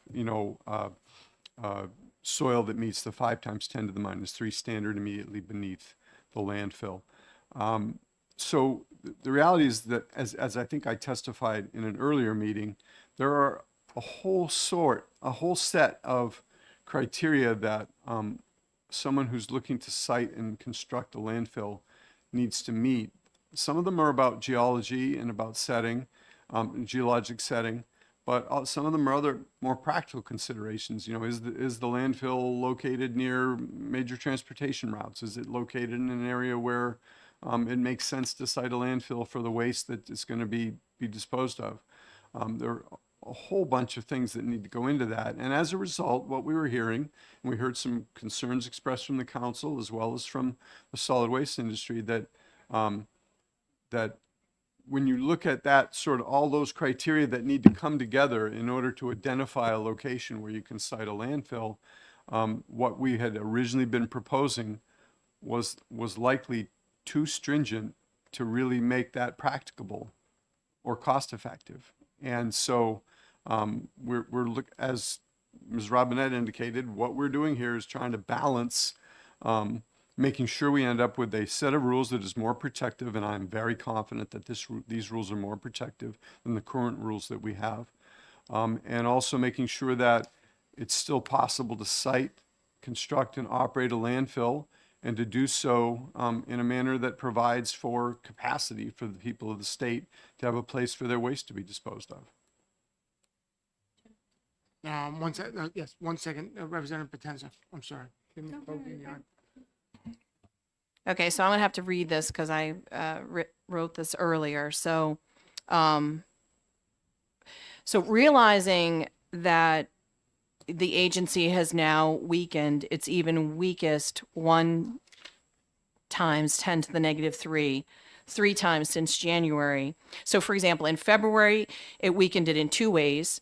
Speaker 8: soil that meets the 5 × 10⁻³ standard immediately beneath the landfill. So the reality is that, as I think I testified in an earlier meeting, there are a whole set of criteria that someone who's looking to site and construct a landfill needs to meet. Some of them are about geology and about setting, geologic setting, but some of them are other more practical considerations. Is the landfill located near major transportation routes? Is it located in an area where it makes sense to site a landfill for the waste that is going to be disposed of? There are a whole bunch of things that need to go into that. And as a result, what we were hearing, and we heard some concerns expressed from the council as well as from the solid waste industry, that when you look at that, sort of all those criteria that need to come together in order to identify a location where you can site a landfill, what we had originally been proposing was likely too stringent to really make that practicable or cost effective. And so as Ms. Robinette indicated, what we're doing here is trying to balance making sure we end up with a set of rules that is more protective, and I'm very confident that these rules are more protective than the current rules that we have, and also making sure that it's still possible to site, construct, and operate a landfill, and to do so in a manner that provides for capacity for the people of the state to have a place for their waste to be disposed of.
Speaker 1: Yes, 1 second, Representative Potenza. I'm sorry.
Speaker 6: Okay, so I'm gonna have to read this because I wrote this earlier. So realizing that the agency has now weakened its even weakest 1 × 10⁻³ 3 times since January. So for example, in February, it weakened it in 2 ways,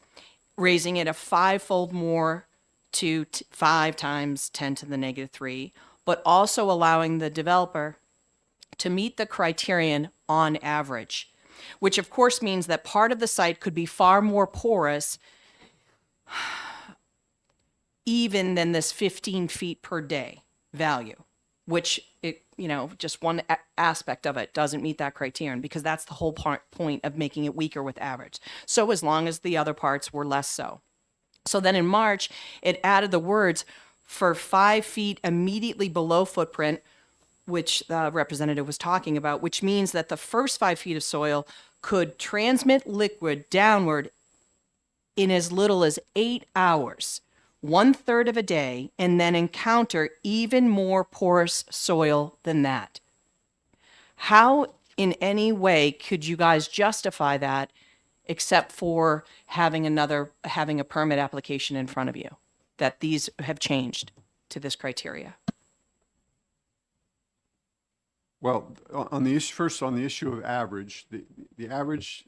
Speaker 6: raising it a 5-fold more to 5 × 10⁻³ but also allowing the developer to meet the criterion on average, which of course means that part of the site could be far more porous even than this 15 feet per day value, which just one aspect of it doesn't meet that criterion, because that's the whole point of making it weaker with average. So as long as the other parts were less so. So then in March, it added the words for 5 feet immediately below footprint, which the representative was talking about, which means that the first 5 feet of soil could transmit liquid downward in as little as 8 hours, 1/3 of a day, and then encounter even more porous soil than that. How in any way could you guys justify that except for having a permit application in front of you, that these have changed to this criteria?
Speaker 8: Well, on the issue, first on the issue of average, the average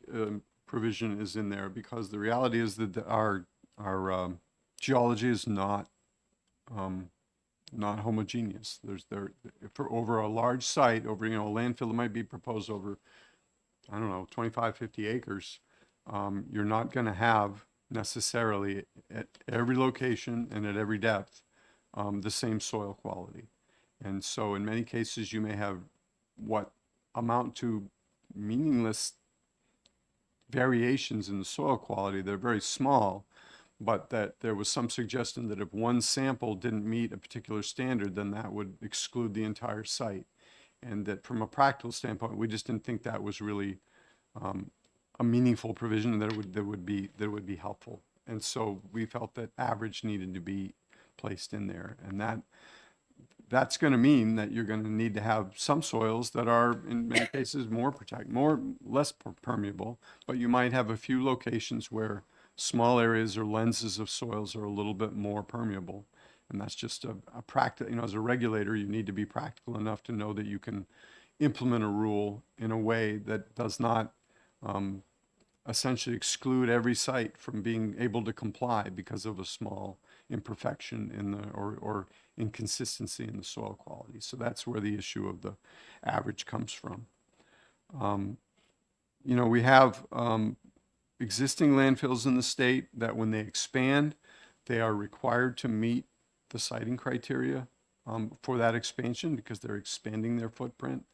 Speaker 8: provision is in there because the reality is that our geology is not homogeneous. For over a large site, over, a landfill that might be proposed over, I don't know, 25, 50 acres, you're not going to have necessarily at every location and at every depth the same soil quality. And so in many cases, you may have what amount to meaningless variations in the soil quality. They're very small, but that there was some suggestion that if one sample didn't meet a particular standard, then that would exclude the entire site. And that from a practical standpoint, we just didn't think that was really a meaningful provision that would be helpful. And so we felt that average needed to be placed in there. And that's going to mean that you're going to need to have some soils that are in many cases less permeable, but you might have a few locations where small areas or lenses of soils are a little bit more permeable. And that's just a practice, as a regulator, you need to be practical enough to know that you can implement a rule in a way that does not essentially exclude every site from being able to comply because of a small imperfection or inconsistency in the soil quality. So that's where the issue of the average comes from. We have existing landfills in the state that when they expand, they are required to meet the siting criteria for that expansion because they're expanding their footprint.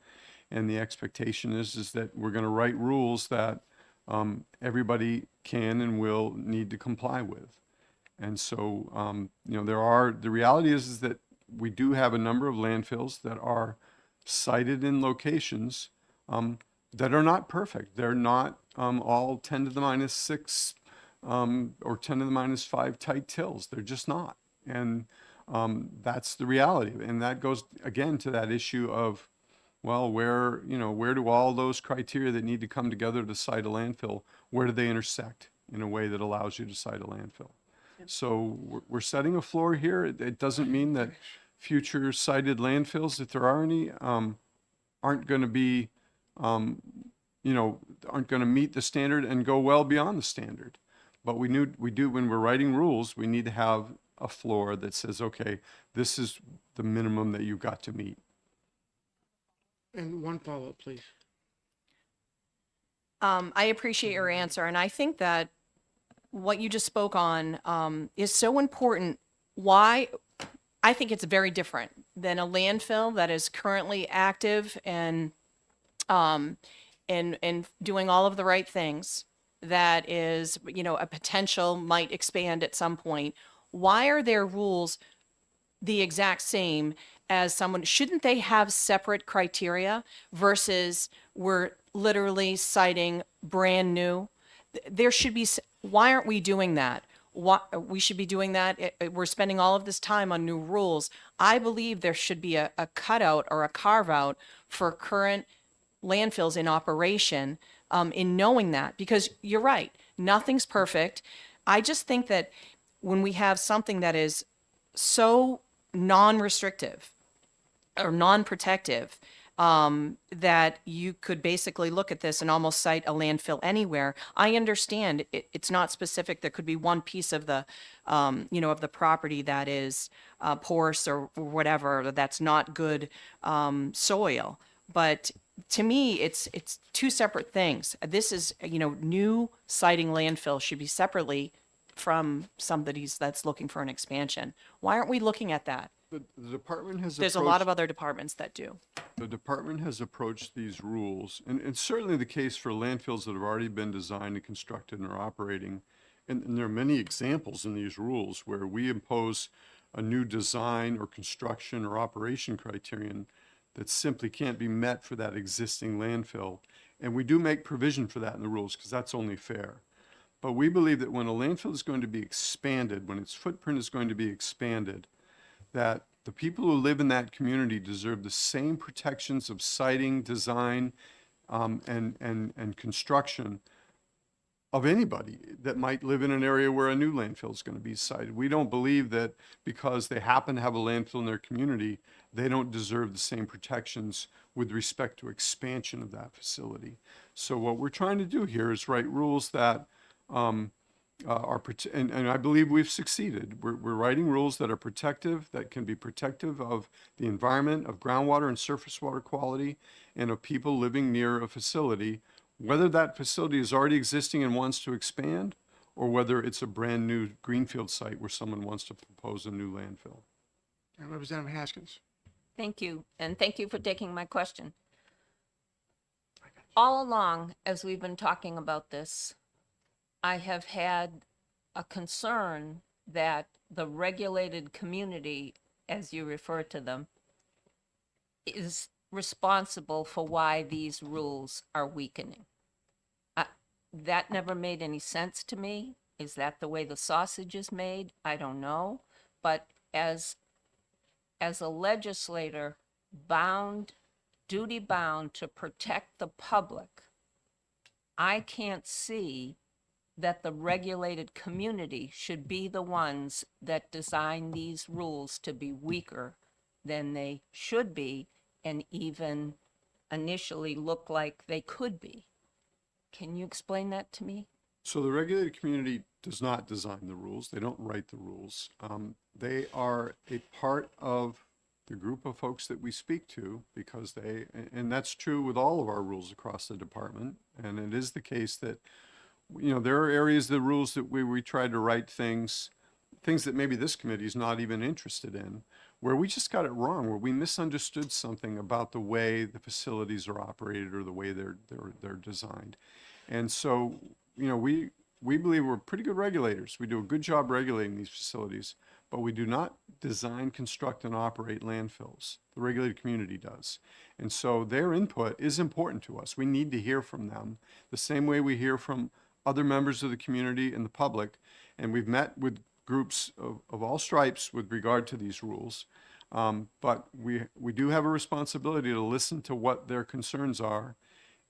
Speaker 8: And the expectation is that we're going to write rules that everybody can and will need to comply with. And so, the reality is that we do have a number of landfills that are sited in locations that are not perfect. They're not all 10 to the minus 6 or 10 to the minus 5 tight tills. They're just not. And that's the reality. And that goes, again, to that issue of, well, where do all those criteria that need to come together to site a landfill, where do they intersect in a way that allows you to site a landfill? So we're setting a floor here. It doesn't mean that future sited landfills, if there are any, aren't going to be, aren't going to meet the standard and go well beyond the standard. But we do, when we're writing rules, we need to have a floor that says, okay, this is the minimum that you've got to meet.
Speaker 1: And one follow-up, please.
Speaker 6: I appreciate your answer, and I think that what you just spoke on is so important. Why? I think it's very different than a landfill that is currently active and doing all of the right things. That is, a potential might expand at some point. Why are their rules the exact same as someone? Shouldn't they have separate criteria versus we're literally citing brand new? There should be. Why aren't we doing that? We should be doing that. We're spending all of this time on new rules. I believe there should be a cutout or a carve out for current landfills in operation, in knowing that, because you're right, nothing's perfect. I just think that when we have something that is so non-restrictive or non-protective, that you could basically look at this and almost cite a landfill anywhere. I understand it's not specific. There could be one piece of the, of the property that is porous or whatever, that's not good soil. But to me, it's two separate things. This is, new citing landfill should be separately from somebody's that's looking for an expansion. Why aren't we looking at that?
Speaker 8: The department has
Speaker 6: There's a lot of other departments that do.
Speaker 8: The department has approached these rules, and it's certainly the case for landfills that have already been designed and constructed and are operating. And there are many examples in these rules where we impose a new design or construction or operation criterion that simply can't be met for that existing landfill. And we do make provision for that in the rules because that's only fair. But we believe that when a landfill is going to be expanded, when its footprint is going to be expanded, that The people who live in that community deserve the same protections of siting, design, and construction of anybody that might live in an area where a new landfill is going to be sited. We don't believe that because they happen to have a landfill in their community, they don't deserve the same protections with respect to expansion of that facility. So what we're trying to do here is write rules that and I believe we've succeeded. We're writing rules that are protective, that can be protective of the environment, of groundwater and surface water quality, and of people living near a facility, whether that facility is already existing and wants to expand, or whether it's a brand new greenfield site where someone wants to propose a new landfill.
Speaker 1: Representative Haskins.
Speaker 7: Thank you, and thank you for taking my question. All along, as we've been talking about this, I have had a concern that the regulated community, as you refer to them, is responsible for why these rules are weakening. That never made any sense to me. Is that the way the sausage is made? I don't know. But as a legislator duty bound to protect the public, I can't see that the regulated community should be the ones that design these rules to be weaker than they should be and even initially look like they could be. Can you explain that to me?
Speaker 8: So the regulated community does not design the rules. They don't write the rules. They are a part of the group of folks that we speak to because and that's true with all of our rules across the department. And it is the case that, there are areas of the rules that we try to write things that maybe this committee is not even interested in, where we just got it wrong, where we misunderstood something about the way the facilities are operated or the way they're designed. And so, we believe we're pretty good regulators. We do a good job regulating these facilities, but we do not design, construct, and operate landfills. The regulated community does. And so their input is important to us. We need to hear from them the same way we hear from other members of the community and the public. And we've met with groups of all stripes with regard to these rules. But we do have a responsibility to listen to what their concerns are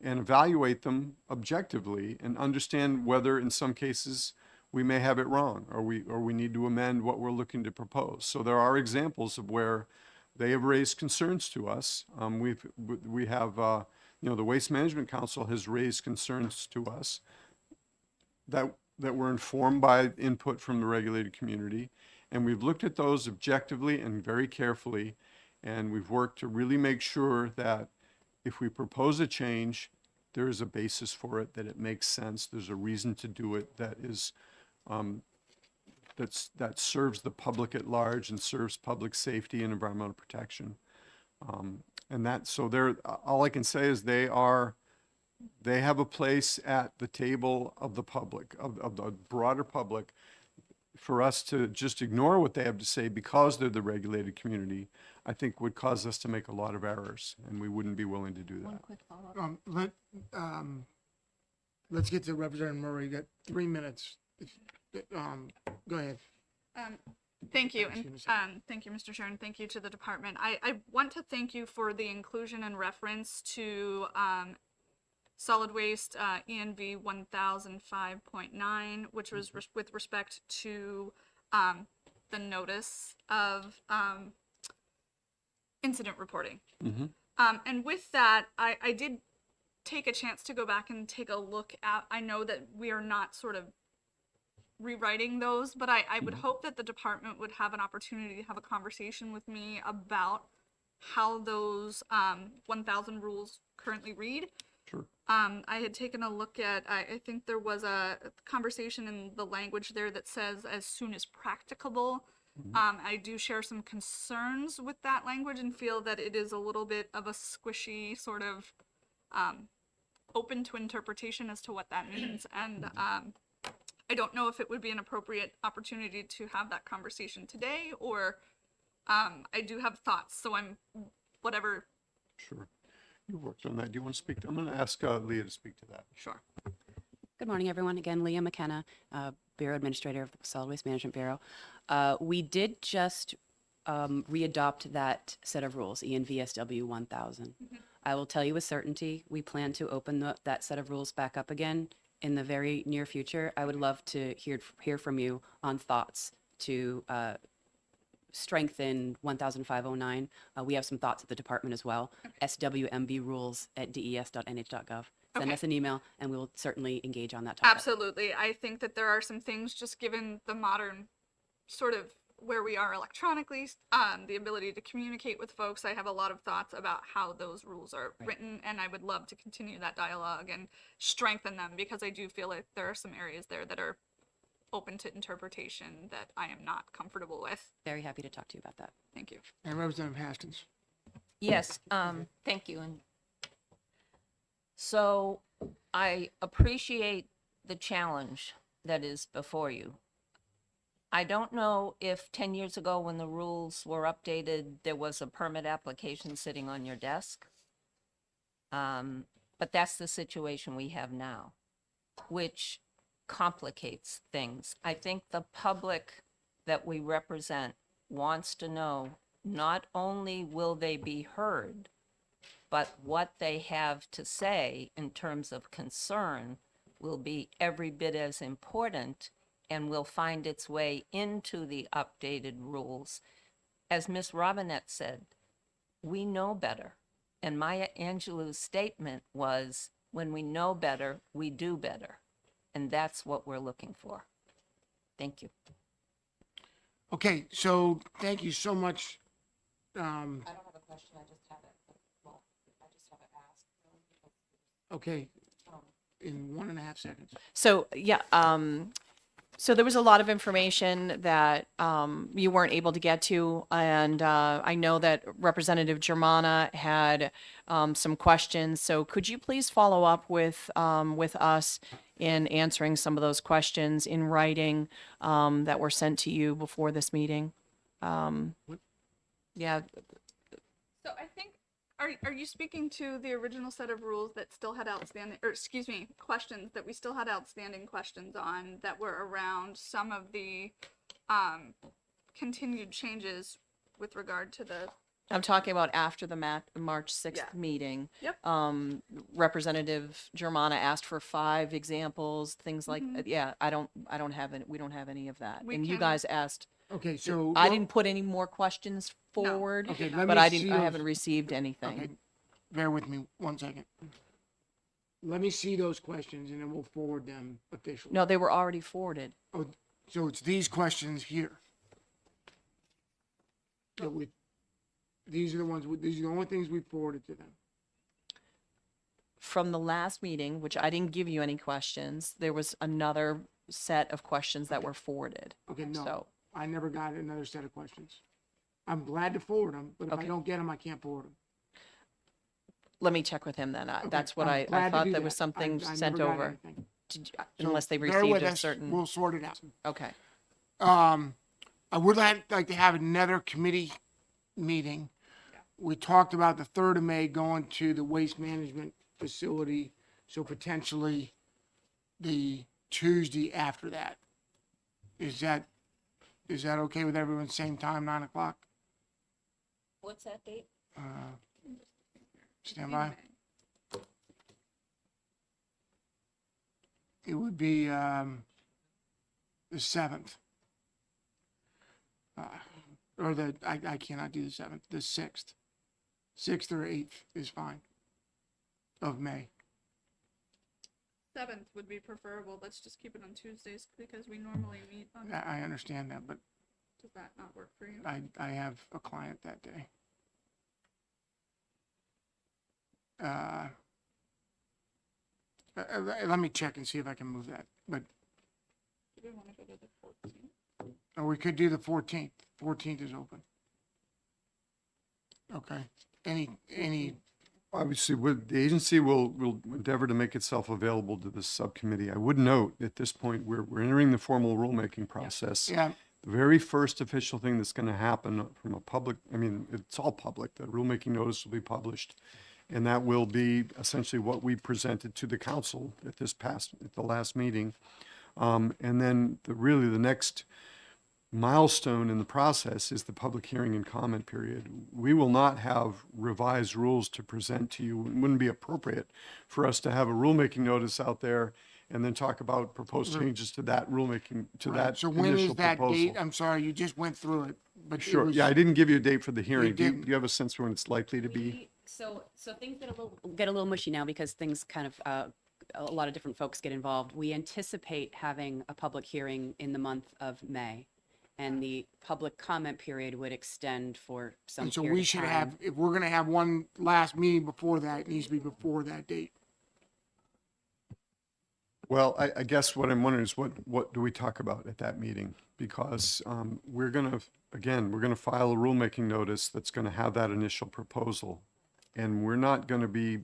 Speaker 8: and evaluate them objectively and understand whether in some cases we may have it wrong or we need to amend what we're looking to propose. So there are examples of where they have raised concerns to us. We have the Waste Management Council has raised concerns to us that were informed by input from the regulated community. And we've looked at those objectively and very carefully. And we've worked to really make sure that if we propose a change, there is a basis for it, that it makes sense. There's a reason to do it that is that serves the public at large and serves public safety and environmental protection. All I can say is they have a place at the table of the public, of the broader public. For us to just ignore what they have to say because they're the regulated community, I think would cause us to make a lot of errors, and we wouldn't be willing to do
Speaker 7: One
Speaker 8: that.
Speaker 7: quick follow-up.
Speaker 1: Let's get to Representative Murray. You got 3 minutes. Go ahead.
Speaker 3: Thank you,
Speaker 1: Excuse
Speaker 3: and thank you, Mr. Chair, and thank you to the department. I want to thank you for the inclusion and reference to solid waste ENV 1005.9, which was with respect to the notice of incident reporting.
Speaker 8: Mm-hmm.
Speaker 3: And with that, I did take a chance to go back and take a look at, I know that we are not sort of rewriting those, but I would hope that the department would have an opportunity to have a conversation with me about how those 1,000 rules currently read.
Speaker 8: Sure.
Speaker 3: I had taken a look at, I think there was a conversation in the language there that says as soon as practicable. I do share some concerns with that language and feel that it is a little bit of a squishy sort of open to interpretation as to what that means. And I don't know if it would be an appropriate opportunity to have that conversation today, or I do have thoughts, so I'm whatever.
Speaker 8: Sure. You worked on that. Do you want to speak? I'm going to ask Leah to speak to that.
Speaker 3: Sure.
Speaker 9: Good morning, everyone. Again, Leah McKenna, Bureau Administrator of the Solid Waste Management Bureau. We did just readopt that set of rules, ENVSW 1000. I will tell you with certainty, we plan to open that set of rules back up again in the very near future. I would love to hear from you on thoughts to strengthen 10509. We have some thoughts at the department as well. swmbrules@des.nh.gov. Send
Speaker 3: Okay.
Speaker 9: us an email and we will certainly engage on that topic.
Speaker 3: Absolutely. I think that there are some things, just given the modern sort of where we are electronically, the ability to communicate with folks. I have a lot of thoughts about how those rules are written, and I would love to continue that dialogue and strengthen them, because I do feel like there are some areas there that are open to interpretation that I am not comfortable with.
Speaker 9: Very happy to talk to you about that.
Speaker 3: Thank you.
Speaker 1: And Representative Haskins.
Speaker 7: Yes, thank you. And so I appreciate the challenge that is before you. I don't know if 10 years ago when the rules were updated, there was a permit application sitting on your desk. But that's the situation we have now, which complicates things. I think the public that we represent wants to know not only will they be heard, but what they have to say in terms of concern will be every bit as important and will find its way into the updated rules. As Ms. Robinette said, we know better. And Maya Angelou's statement was, when we know better, we do better. And that's what we're looking for. Thank you.
Speaker 1: Okay, so thank you so much.
Speaker 6: I don't have a question, I just have it, well, I just have it asked.
Speaker 1: Okay, in 1.5 seconds.
Speaker 6: So, yeah, so there was a lot of information that you weren't able to get to, and I know that Representative Germana had some questions. So could you please follow up with us in answering some of those questions in writing that were sent to you before this meeting? Yeah,
Speaker 3: So I think, are you speaking to the original set of rules that still had outstanding, or excuse me, questions that we still had outstanding questions on that were around some of the continued changes with regard to the,
Speaker 6: I'm talking about after the March 6th
Speaker 3: Yeah.
Speaker 6: meeting.
Speaker 3: Yep.
Speaker 6: Representative Germana asked for 5 examples, things like, yeah, we don't have any of that.
Speaker 3: We
Speaker 6: And you
Speaker 3: can-
Speaker 6: guys asked,
Speaker 1: Okay, so.
Speaker 6: I didn't put any more questions forward,
Speaker 1: Okay, let
Speaker 6: but
Speaker 1: me
Speaker 6: I
Speaker 1: see
Speaker 6: didn't, I
Speaker 1: those.
Speaker 6: haven't received anything.
Speaker 1: Okay, bear with me 1 second. Let me see those questions and then we'll forward them officially.
Speaker 6: No, they were already forwarded.
Speaker 1: Oh, so it's these questions here. That we, these are the ones, these are the only things we forwarded to them.
Speaker 6: From the last meeting, which I didn't give you any questions, there was another set of questions that were forwarded.
Speaker 1: Okay, no,
Speaker 6: So,
Speaker 1: I never got another set of questions. I'm glad to forward them, but if I
Speaker 6: Okay.
Speaker 1: don't get them, I can't forward them.
Speaker 6: let me check with him then.
Speaker 1: Okay,
Speaker 6: That's what
Speaker 1: I'm
Speaker 6: I
Speaker 1: glad to
Speaker 6: thought
Speaker 1: do
Speaker 6: there was
Speaker 1: that.
Speaker 6: something
Speaker 1: I
Speaker 6: sent
Speaker 1: never got
Speaker 6: over.
Speaker 1: anything. So
Speaker 6: Unless they
Speaker 1: bear
Speaker 6: received
Speaker 1: with
Speaker 6: a
Speaker 1: us,
Speaker 6: certain,
Speaker 1: We'll sort it out.
Speaker 6: okay.
Speaker 1: I would like to have another committee meeting. We talked about the 3rd of May going to the waste management facility, so potentially the Tuesday after that. Is that okay with everyone? Same time, 9 o'clock?
Speaker 7: What's that date?
Speaker 1: Stand by. It would be, the 7th. Or I cannot do the 7th, the 6th. 6th or 8th is fine. Of May.
Speaker 3: 7th would be preferable. Let's just keep it on Tuesdays because we normally meet on,
Speaker 1: I understand that, but
Speaker 3: does that not work for you?
Speaker 1: I have a client that day. Let me check and see if I can move that, but,
Speaker 3: Do we want to go to the 14th?
Speaker 1: or we could do the 14th. 14th is open. Okay, any,
Speaker 8: Obviously, the agency will endeavor to make itself available to this subcommittee. I would note, at this point, we're entering the formal rulemaking process.
Speaker 1: yeah,
Speaker 8: The very first official thing that's going to happen from a public, I mean, it's all public, the rulemaking notice will be published. And that will be essentially what we presented to the council at the last meeting. And then really the next milestone in the process is the public hearing and comment period. We will not have revised rules to present to you. It wouldn't be appropriate for us to have a rulemaking notice out there and then talk about proposed changes to that rulemaking, to that
Speaker 1: So when is
Speaker 8: initial
Speaker 1: that date?
Speaker 8: proposal.
Speaker 1: I'm sorry, you just went through it, but it
Speaker 8: Sure,
Speaker 1: was-
Speaker 8: yeah, I didn't give you a date for the hearing. Do
Speaker 1: didn't.
Speaker 8: you have a sense for when it's likely to be?
Speaker 9: So things get a little mushy now because things kind of, a lot of different folks get involved. We anticipate having a public hearing in the month of May, and the public comment period would extend for some
Speaker 1: And so
Speaker 9: period
Speaker 1: we
Speaker 9: of
Speaker 1: should
Speaker 9: time.
Speaker 1: have, if we're gonna have one last meeting before that, it needs to be before that date.
Speaker 8: Well, I guess what I'm wondering is what do we talk about at that meeting? Because we're going to file a rulemaking notice that's going to have that initial proposal. And we're not going to be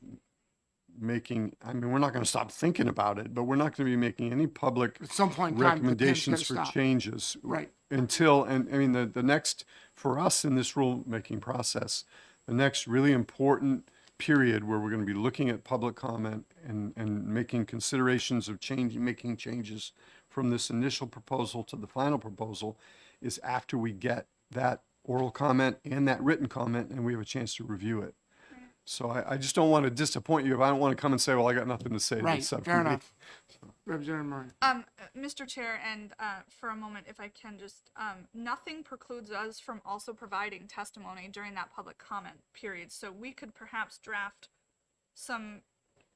Speaker 8: we're not going to stop thinking about it, but we're not going to be making any public
Speaker 1: At some point in time, the pen's
Speaker 8: recommendations
Speaker 1: gonna
Speaker 8: for
Speaker 1: stop.
Speaker 8: changes.
Speaker 1: Right.
Speaker 8: Until, and I mean, the next, for us in this rulemaking process, the next really important period where we're going to be looking at public comment and making considerations of making changes from this initial proposal to the final proposal is after we get that oral comment and that written comment and we have a chance to review it. So I just don't want to disappoint you. I don't want to come and say, well, I got nothing to say to
Speaker 1: Right,
Speaker 8: this
Speaker 1: fair
Speaker 8: subcommittee.
Speaker 1: enough. Representative Murray.
Speaker 3: Mr. Chair, and for a moment, if I can just, nothing precludes us from also providing testimony during that public comment period. So we could perhaps draft some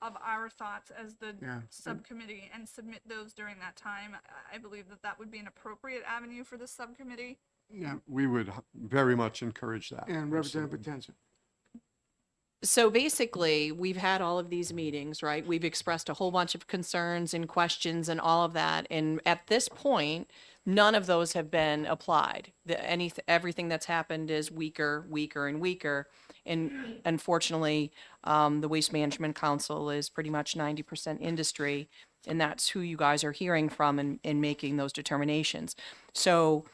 Speaker 3: of our thoughts as the
Speaker 1: Yeah.
Speaker 3: subcommittee and submit those during that time. I believe that that would be an appropriate avenue for the subcommittee.
Speaker 1: Yeah,
Speaker 8: We would very much encourage that.
Speaker 1: and Representative
Speaker 8: Absolutely.
Speaker 1: Potenza.
Speaker 6: So basically, we've had all of these meetings, right? We've expressed a whole bunch of concerns and questions and all of that. And at this point, none of those have been applied. Everything that's happened is weaker, weaker, and weaker. And unfortunately, the Waste Management Council is pretty much 90% industry, and that's who you guys are hearing from in making those determinations. So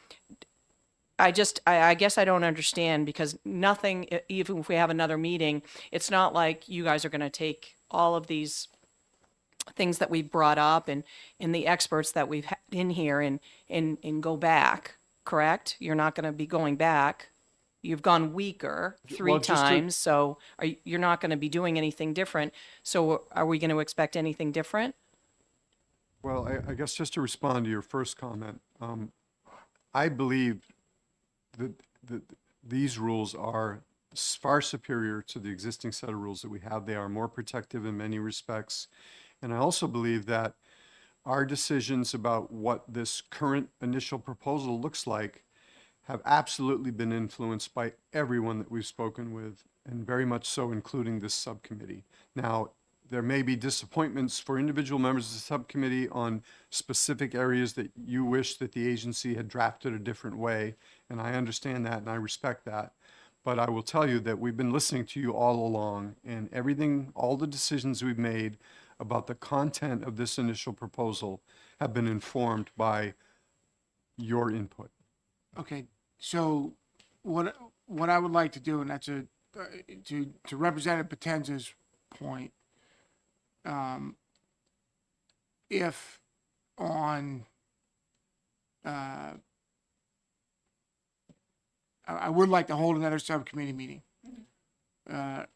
Speaker 6: I guess I don't understand because nothing, even if we have another meeting, it's not like you guys are going to take all of these things that we've brought up and the experts that we've had in here and go back, correct? You're not going to be going back. You've gone weaker three
Speaker 8: Well, just to-
Speaker 6: times, so you're not going to be doing anything different. So are we going to expect anything different?
Speaker 8: Well, I guess just to respond to your first comment, I believe that these rules are far superior to the existing set of rules that we have. They are more protective in many respects. And I also believe that our decisions about what this current initial proposal looks like have absolutely been influenced by everyone that we've spoken with, and very much so including this subcommittee. Now, there may be disappointments for individual members of the subcommittee on specific areas that you wish that the agency had drafted a different way, and I understand that and I respect that. But I will tell you that we've been listening to you all along, and everything, all the decisions we've made about the content of this initial proposal have been informed by your input.
Speaker 1: Okay, so what I would like to do, and that's to Representative Potenza's point, if on, I would like to hold another subcommittee meeting.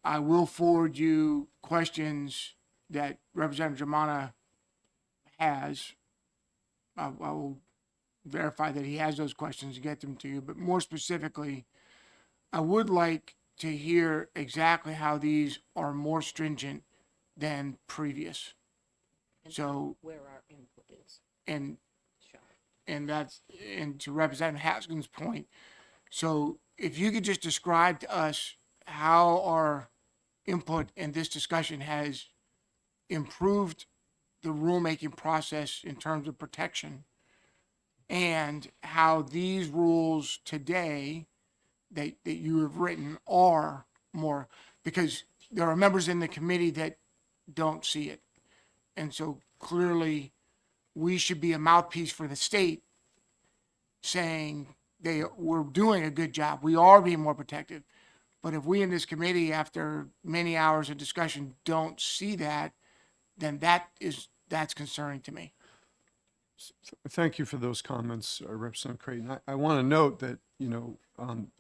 Speaker 1: I will forward you questions that Representative Germana has. I will verify that he has those questions and get them to you, but more specifically, I would like to hear exactly how these are more stringent than previous. So,
Speaker 7: Where our input is.
Speaker 1: and to Representative Haskins' point, so if you could just describe to us how our input in this discussion has improved the rulemaking process in terms of protection, and how these rules today that you have written are more, because there are members in the committee that don't see it. And so clearly, we should be a mouthpiece for the state saying we're doing a good job. We are being more protective. But if we in this committee, after many hours of discussion, don't see that, then that's concerning to me.
Speaker 8: Thank you for those comments, Representative Creighton. I want to note that,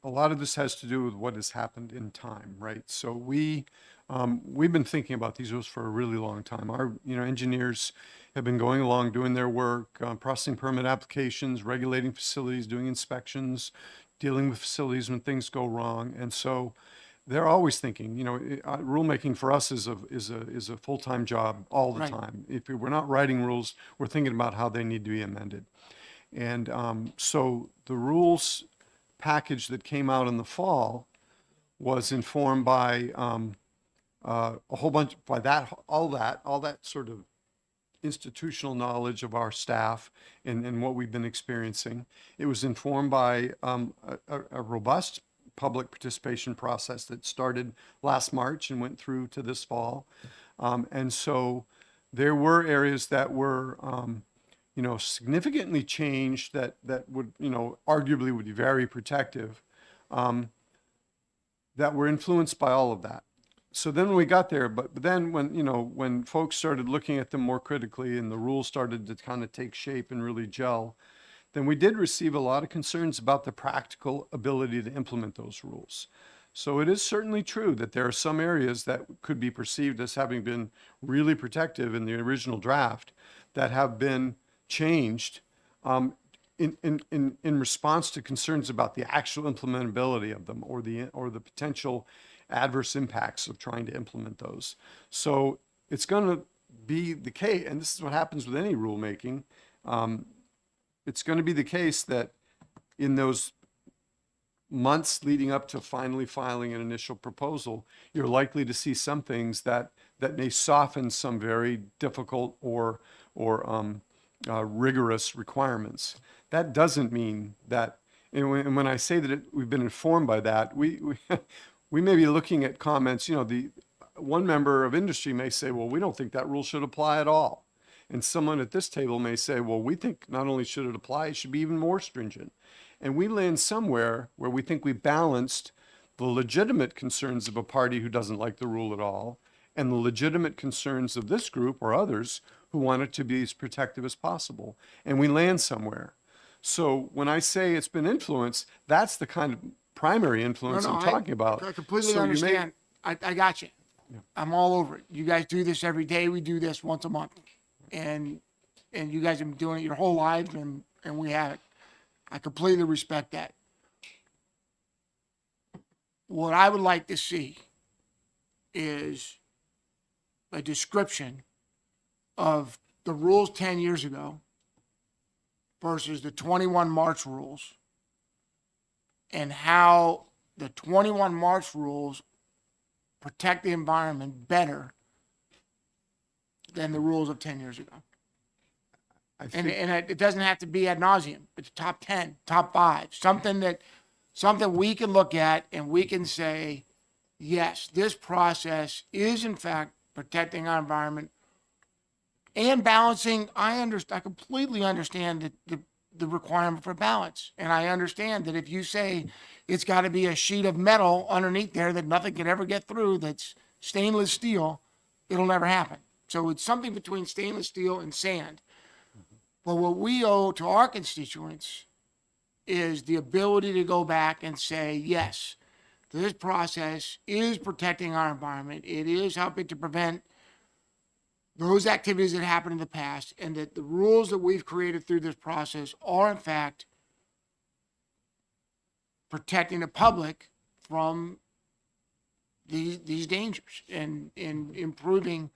Speaker 8: a lot of this has to do with what has happened in time, right? So we've been thinking about these rules for a really long time. Our, engineers have been going along, doing their work, processing permit applications, regulating facilities, doing inspections, dealing with facilities when things go wrong. And so they're always thinking, rulemaking for us is a full-time job all the
Speaker 1: Right.
Speaker 8: time. If we're not writing rules, we're thinking about how they need to be amended. And so the rules package that came out in the fall was informed by a whole bunch, all that sort of institutional knowledge of our staff and what we've been experiencing. It was informed by a robust public participation process that started last March and went through to this fall. And so there were areas that were, significantly changed that would, arguably would be very protective, that were influenced by all of that. So then when we got there, but then when folks started looking at them more critically and the rules started to kind of take shape and really gel, then we did receive a lot of concerns about the practical ability to implement those rules. So it is certainly true that there are some areas that could be perceived as having been really protective in the original draft that have been changed in response to concerns about the actual implementability of them or the potential adverse impacts of trying to implement those. So it's going to be the case, and this is what happens with any rulemaking. It's going to be the case that in those months leading up to finally filing an initial proposal, you're likely to see some things that may soften some very difficult or rigorous requirements. That doesn't mean that, and when I say that we've been informed by that, we may be looking at comments, the one member of industry may say, well, we don't think that rule should apply at all. And someone at this table may say, well, we think not only should it apply, it should be even more stringent. And we land somewhere where we think we balanced the legitimate concerns of a party who doesn't like the rule at all and the legitimate concerns of this group or others who want it to be as protective as possible. And we land somewhere. So when I say it's been influenced, that's the kind of primary influence I'm talking about.
Speaker 1: I completely
Speaker 8: So you may-
Speaker 1: understand. I got you. I'm all over it. You guys do this every day. We do this once a month. And you guys have been doing it your whole lives, and we have it. I completely respect that. What I would like to see is a description of the rules 10 years ago versus the 21 March rules, and how the 21 March rules protect the environment better than the rules of 10 years ago.
Speaker 8: I
Speaker 1: And
Speaker 8: think-
Speaker 1: it doesn't have to be ad nauseum. It's top 10, top 5, something we can look at and we can say, yes, this process is in fact protecting our environment and balancing. I completely understand the requirement for balance. And I understand that if you say it's got to be a sheet of metal underneath there that nothing can ever get through, that's stainless steel, it'll never happen. So it's something between stainless steel and sand. But what we owe to our constituents is the ability to go back and say, yes, this process is protecting our environment. It is helping to prevent those activities that happened in the past, and that the rules that we've created through this process are in fact protecting the public from these dangers and improving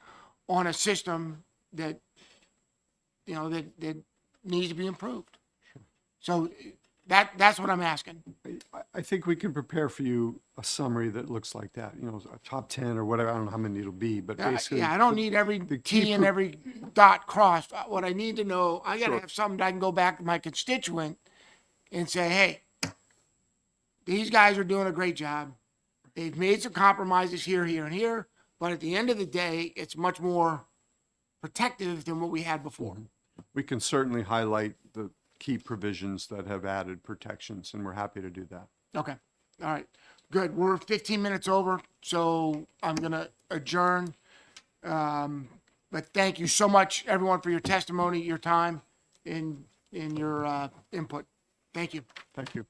Speaker 1: on a system that that needs to be improved. So that's what I'm asking.
Speaker 8: I think we can prepare for you a summary that looks like that, a top 10 or whatever. I don't know how many it'll be, but basically.
Speaker 1: Yeah, I don't need every
Speaker 8: the key
Speaker 1: T and
Speaker 8: pro-
Speaker 1: every dot crossed. What I need to know, I gotta
Speaker 8: Sure.
Speaker 1: have something that I can go back to my constituent and say, hey, these guys are doing a great job. They've made some compromises here, and here, but at the end of the day, it's much more protective than what we had before.
Speaker 8: We can certainly highlight the key provisions that have added protections, and we're happy to do that.
Speaker 1: Okay, all right, good. We're 15 minutes over, so I'm gonna adjourn. But thank you so much, everyone, for your testimony, your time, in your input. Thank you.
Speaker 8: Thank you.